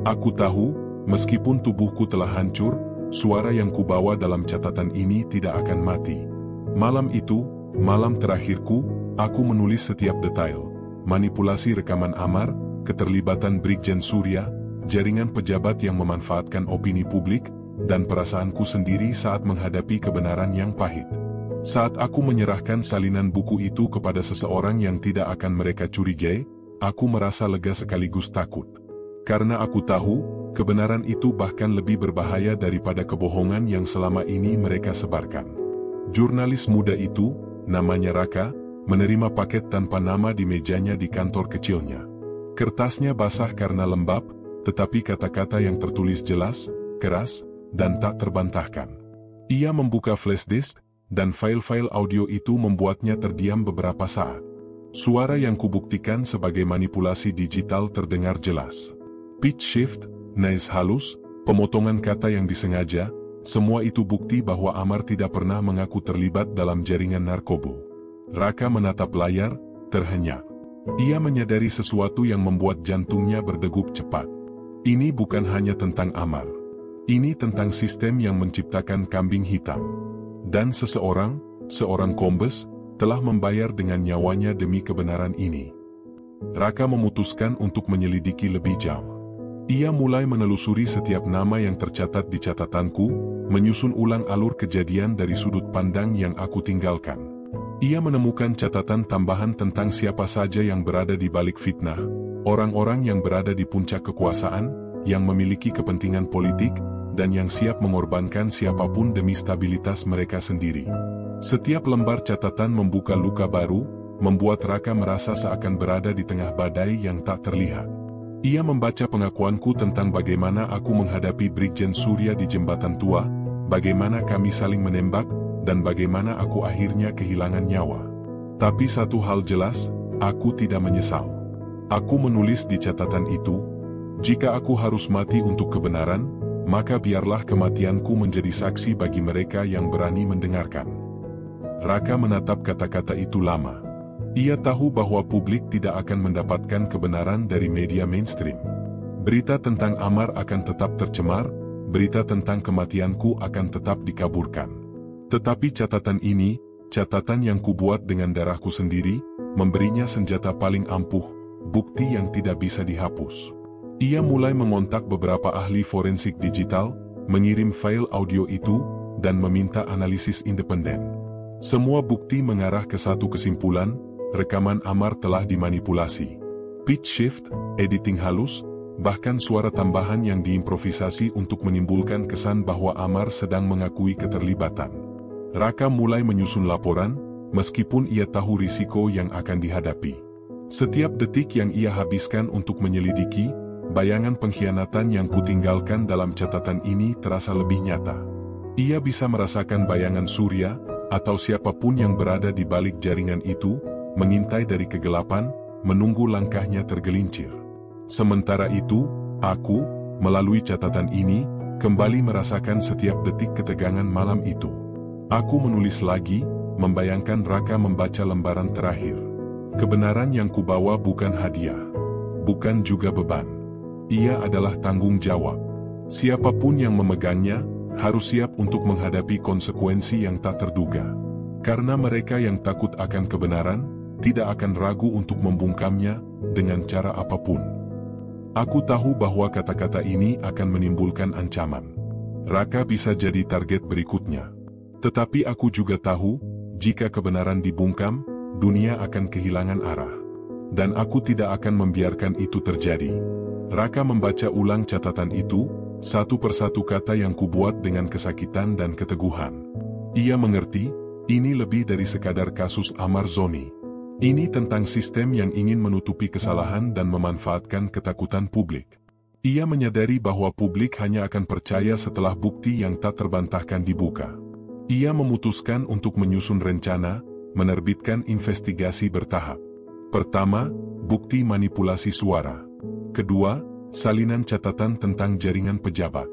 Aku tahu, meskipun tubuhku telah hancur, suara yang kubawa dalam catatan ini tidak akan mati. Malam itu, malam terakhirku, aku menulis setiap detail. Manipulasi rekaman Amar, keterlibatan Brigjen Surya, jaringan pejabat yang memanfaatkan opini publik, dan perasaanku sendiri saat menghadapi kebenaran yang pahit. Saat aku menyerahkan salinan buku itu kepada seseorang yang tidak akan mereka curigai, aku merasa lega sekaligus takut. Karena aku tahu, kebenaran itu bahkan lebih berbahaya daripada kebohongan yang selama ini mereka sebarkan. Jurnalis muda itu, namanya Raka, menerima paket tanpa nama di mejanya di kantor kecilnya. Kertasnya basah karena lembab, tetapi kata-kata yang tertulis jelas, keras, dan tak terbantahkan. Ia membuka flashdisk, dan file-file audio itu membuatnya terdiam beberapa saat. Suara yang kubuktikan sebagai manipulasi digital terdengar jelas. Pitch shift, noise halus, pemotongan kata yang disengaja, semua itu bukti bahwa Amar tidak pernah mengaku terlibat dalam jaringan narkoba. Raka menatap layar, terhenyak. Ia menyadari sesuatu yang membuat jantungnya berdegup cepat. Ini bukan hanya tentang Amar. Ini tentang sistem yang menciptakan kambing hitam. Dan seorang kombes, telah membayar dengan nyawanya demi kebenaran ini. Raka memutuskan untuk menyelidiki lebih jauh. Ia mulai menelusuri setiap nama yang tercatat di catatanku, menyusun ulang alur kejadian dari sudut pandang yang aku tinggalkan. Ia menemukan catatan tambahan tentang siapa saja yang berada di balik fitnah, orang-orang yang berada di puncak kekuasaan, yang memiliki kepentingan politik, dan yang siap mengorbankan siapapun demi stabilitas mereka sendiri. Setiap lembar catatan membuka luka baru, membuat Raka merasa seakan berada di tengah badai yang tak terlihat. Ia membaca pengakuanku tentang bagaimana aku menghadapi Brigjen Surya di Jembatan Tua, bagaimana kami saling menembak, dan bagaimana aku akhirnya kehilangan nyawa. Tapi satu hal jelas, aku tidak menyesal. Aku menulis di catatan itu, jika aku harus mati untuk kebenaran, maka biarlah kematianku menjadi saksi bagi mereka yang berani mendengarkan. Raka menatap kata-kata itu lama. Ia tahu bahwa publik tidak akan mendapatkan kebenaran dari media mainstream. Berita tentang Amar akan tetap tercemar, berita tentang kematianku akan tetap dikaburkan. Tetapi catatan ini, catatan yang kubuat dengan darahku sendiri, memberinya senjata paling ampuh, bukti yang tidak bisa dihapus. Ia mulai mengontak beberapa ahli forensik digital, mengirim file audio itu, dan meminta analisis independen. Semua bukti mengarah ke satu kesimpulan, rekaman Amar telah dimanipulasi. Pitch shift, editing halus, bahkan suara tambahan yang diimprovisasi untuk menimbulkan kesan bahwa Amar sedang mengakui keterlibatan. Raka mulai menyusun laporan, meskipun ia tahu risiko yang akan dihadapi. Setiap detik yang ia habiskan untuk menyelidiki, bayangan pengkhianatan yang kutinggalkan dalam catatan ini terasa lebih nyata. Ia bisa merasakan bayangan Surya, atau siapapun yang berada di balik jaringan itu, mengintai dari kegelapan, menunggu langkahnya tergelincir. Sementara itu, aku, melalui catatan ini, kembali merasakan setiap detik ketegangan malam itu. Aku menulis lagi, membayangkan Raka membaca lembaran terakhir. Kebenaran yang kubawa bukan hadiah, bukan juga beban. Ia adalah tanggung jawab. Siapapun yang memegangnya, harus siap untuk menghadapi konsekuensi yang tak terduga. Karena mereka yang takut akan kebenaran, tidak akan ragu untuk membungkamnya, dengan cara apapun. Aku tahu bahwa kata-kata ini akan menimbulkan ancaman. Raka bisa jadi target berikutnya. Tetapi aku juga tahu, jika kebenaran dibungkam, dunia akan kehilangan arah. Dan aku tidak akan membiarkan itu terjadi. Raka membaca ulang catatan itu, satu persatu kata yang kubuat dengan kesakitan dan keteguhan. Ia mengerti, ini lebih dari sekadar kasus Amar Zoni. Ini tentang sistem yang ingin menutupi kesalahan dan memanfaatkan ketakutan publik. Ia menyadari bahwa publik hanya akan percaya setelah bukti yang tak terbantahkan dibuka. Ia memutuskan untuk menyusun rencana, menerbitkan investigasi bertahap. Pertama, bukti manipulasi suara. Kedua, salinan catatan tentang jaringan pejabat.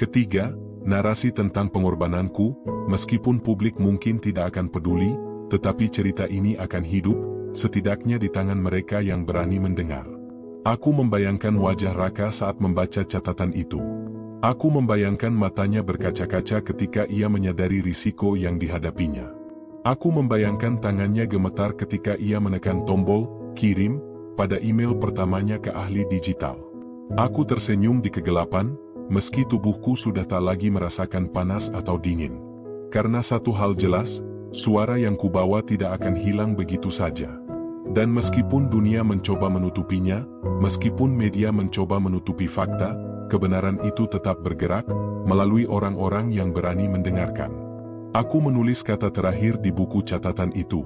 Ketiga, narasi tentang pengorbananku, meskipun publik mungkin tidak akan peduli, tetapi cerita ini akan hidup, setidaknya di tangan mereka yang berani mendengar. Aku membayangkan wajah Raka saat membaca catatan itu. Aku membayangkan matanya berkaca-kaca ketika ia menyadari risiko yang dihadapinya. Aku membayangkan tangannya gemetar ketika ia menekan tombol "kirim" pada email pertamanya ke ahli digital. Aku tersenyum di kegelapan, meski tubuhku sudah tak lagi merasakan panas atau dingin. Karena satu hal jelas, suara yang kubawa tidak akan hilang begitu saja. Dan meskipun dunia mencoba menutupinya, meskipun media mencoba menutupi fakta, kebenaran itu tetap bergerak, melalui orang-orang yang berani mendengarkan. Aku menulis kata terakhir di buku catatan itu.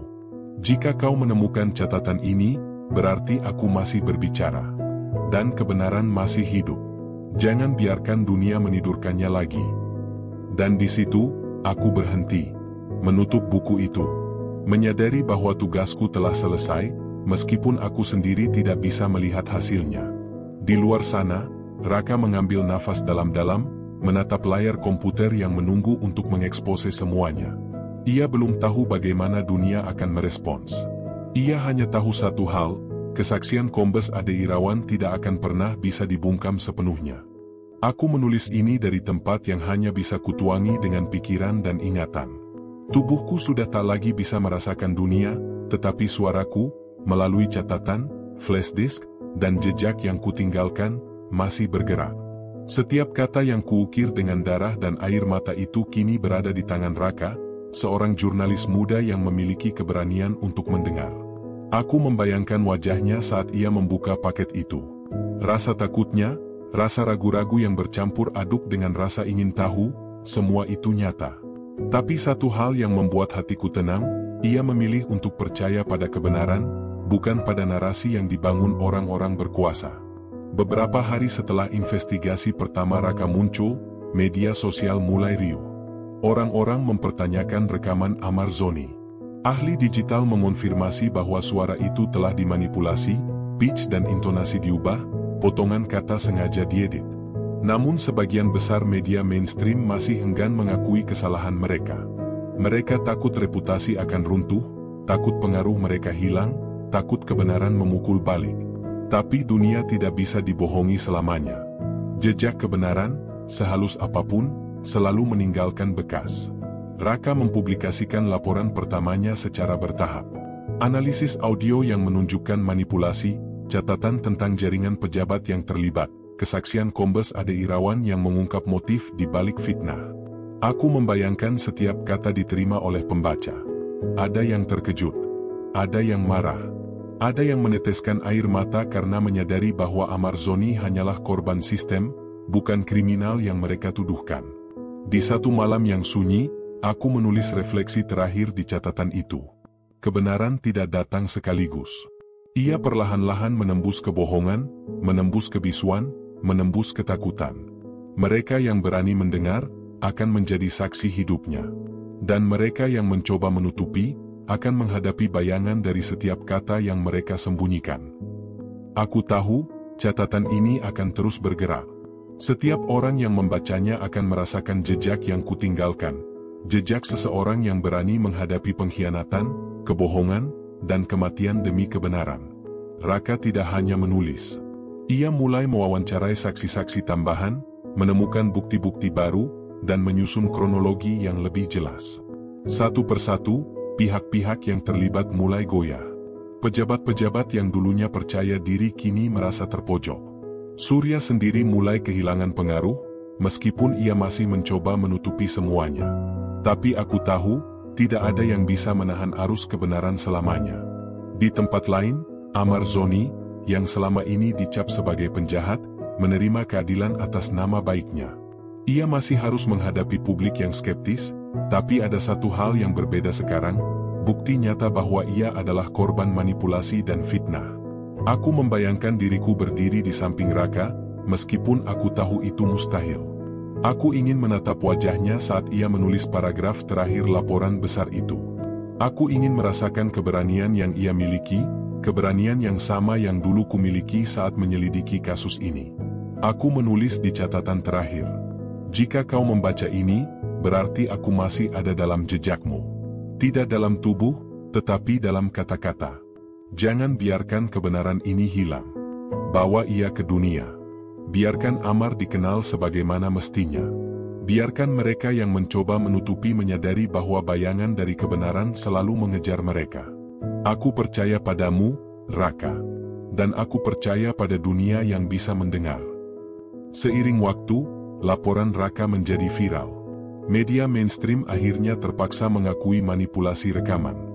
Jika kau menemukan catatan ini, berarti aku masih berbicara. Dan kebenaran masih hidup. Jangan biarkan dunia menidurkannya lagi. Dan di situ, aku berhenti. Menutup buku itu. Menyadari bahwa tugasku telah selesai, meskipun aku sendiri tidak bisa melihat hasilnya. Di luar sana, Raka mengambil nafas dalam-dalam, menatap layar komputer yang menunggu untuk mengekspose semuanya. Ia belum tahu bagaimana dunia akan merespons. Ia hanya tahu satu hal, kesaksian Kombes Ade Irawan tidak akan pernah bisa dibungkam sepenuhnya. Aku menulis ini dari tempat yang hanya bisa kutuangi dengan pikiran dan ingatan. Tubuhku sudah tak lagi bisa merasakan dunia, tetapi suaraku, melalui catatan, flash disk, dan jejak yang kutinggalkan, masih bergerak. Setiap kata yang kuukir dengan darah dan air mata itu kini berada di tangan Raka, seorang jurnalis muda yang memiliki keberanian untuk mendengar. Aku membayangkan wajahnya saat ia membuka paket itu. Rasa takutnya, rasa ragu-ragu yang bercampur aduk dengan rasa ingin tahu, semua itu nyata. Tapi satu hal yang membuat hatiku tenang, ia memilih untuk percaya pada kebenaran, bukan pada narasi yang dibangun orang-orang berkuasa. Beberapa hari setelah investigasi pertama Raka muncul, media sosial mulai riuh. Orang-orang mempertanyakan rekaman Amar Zoni. Ahli digital mengonfirmasi bahwa suara itu telah dimanipulasi, pitch dan intonasi diubah, potongan kata sengaja diedit. Namun sebagian besar media mainstream masih enggan mengakui kesalahan mereka. Mereka takut reputasi akan runtuh, takut pengaruh mereka hilang, takut kebenaran memukul balik. Tapi dunia tidak bisa dibohongi selamanya. Jejak kebenaran, sehalus apapun, selalu meninggalkan bekas. Raka mempublikasikan laporan pertamanya secara bertahap. Analisis audio yang menunjukkan manipulasi, catatan tentang jaringan pejabat yang terlibat, kesaksian Kombes Ade Irawan yang mengungkap motif di balik fitnah. Aku membayangkan setiap kata diterima oleh pembaca. Ada yang terkejut, ada yang marah, ada yang meneteskan air mata karena menyadari bahwa Amar Zoni hanyalah korban sistem, bukan kriminal yang mereka tuduhkan. Di satu malam yang sunyi, aku menulis refleksi terakhir di catatan itu. Kebenaran tidak datang sekaligus. Ia perlahan-lahan menembus kebohongan, menembus kebisuan, menembus ketakutan. Mereka yang berani mendengar, akan menjadi saksi hidupnya. Dan mereka yang mencoba menutupi, akan menghadapi bayangan dari setiap kata yang mereka sembunyikan. Aku tahu, catatan ini akan terus bergerak. Setiap orang yang membacanya akan merasakan jejak yang kutinggalkan. Jejak seseorang yang berani menghadapi pengkhianatan, kebohongan, dan kematian demi kebenaran. Raka tidak hanya menulis. Ia mulai mewawancarai saksi-saksi tambahan, menemukan bukti-bukti baru, dan menyusun kronologi yang lebih jelas. Satu persatu, pihak-pihak yang terlibat mulai goyah. Pejabat-pejabat yang dulunya percaya diri kini merasa terpojok. Surya sendiri mulai kehilangan pengaruh, meskipun ia masih mencoba menutupi semuanya. Tapi aku tahu, tidak ada yang bisa menahan arus kebenaran selamanya. Di tempat lain, Amar Zoni, yang selama ini dicap sebagai penjahat, menerima keadilan atas nama baiknya. Ia masih harus menghadapi publik yang skeptis, tapi ada satu hal yang berbeda sekarang, bukti nyata bahwa ia adalah korban manipulasi dan fitnah. Aku membayangkan diriku berdiri di samping Raka, meskipun aku tahu itu mustahil. Aku ingin menatap wajahnya saat ia menulis paragraf terakhir laporan besar itu. Aku ingin merasakan keberanian yang ia miliki, keberanian yang sama yang dulu kumiliki saat menyelidiki kasus ini. Aku menulis di catatan terakhir. Jika kau membaca ini, berarti aku masih ada dalam jejakmu. Tidak dalam tubuh, tetapi dalam kata-kata. Jangan biarkan kebenaran ini hilang. Bawa ia ke dunia. Biarkan Amar dikenal sebagaimana mestinya. Biarkan mereka yang mencoba menutupi menyadari bahwa bayangan dari kebenaran selalu mengejar mereka. Aku percaya padamu, Raka. Dan aku percaya pada dunia yang bisa mendengar. Seiring waktu, laporan Raka menjadi viral. Media mainstream akhirnya terpaksa mengakui manipulasi rekaman.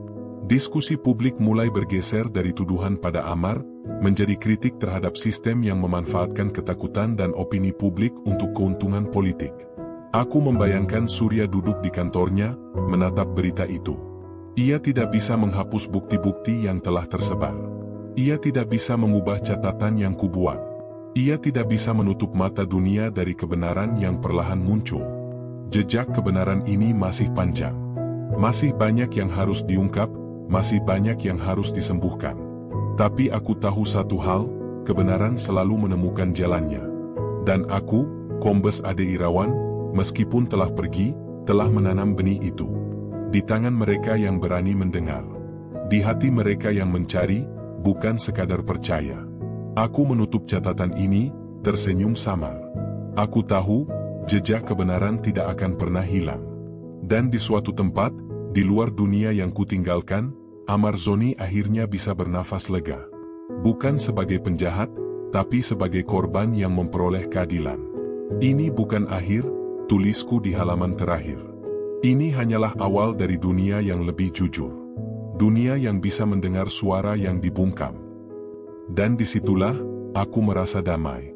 Diskusi publik mulai bergeser dari tuduhan pada Amar, menjadi kritik terhadap sistem yang memanfaatkan ketakutan dan opini publik untuk keuntungan politik. Aku membayangkan Surya duduk di kantornya, menatap berita itu. Ia tidak bisa menghapus bukti-bukti yang telah tersebar. Ia tidak bisa mengubah catatan yang kubuat. Ia tidak bisa menutup mata dunia dari kebenaran yang perlahan muncul. Jejak kebenaran ini masih panjang. Masih banyak yang harus diungkap, masih banyak yang harus disembuhkan. Tapi aku tahu satu hal, kebenaran selalu menemukan jalannya. Dan aku, Kombes Ade Irawan, meskipun telah pergi, telah menanam benih itu. Di tangan mereka yang berani mendengar. Di hati mereka yang mencari, bukan sekadar percaya. Aku menutup catatan ini, tersenyum samar. Aku tahu, jejak kebenaran tidak akan pernah hilang. Dan di suatu tempat, di luar dunia yang kutinggalkan, Amar Zoni akhirnya bisa bernafas lega. Bukan sebagai penjahat, tapi sebagai korban yang memperoleh keadilan. Ini bukan akhir, tulisku di halaman terakhir. Ini hanyalah awal dari dunia yang lebih jujur. Dunia yang bisa mendengar suara yang dibungkam. Dan disitulah, aku merasa damai.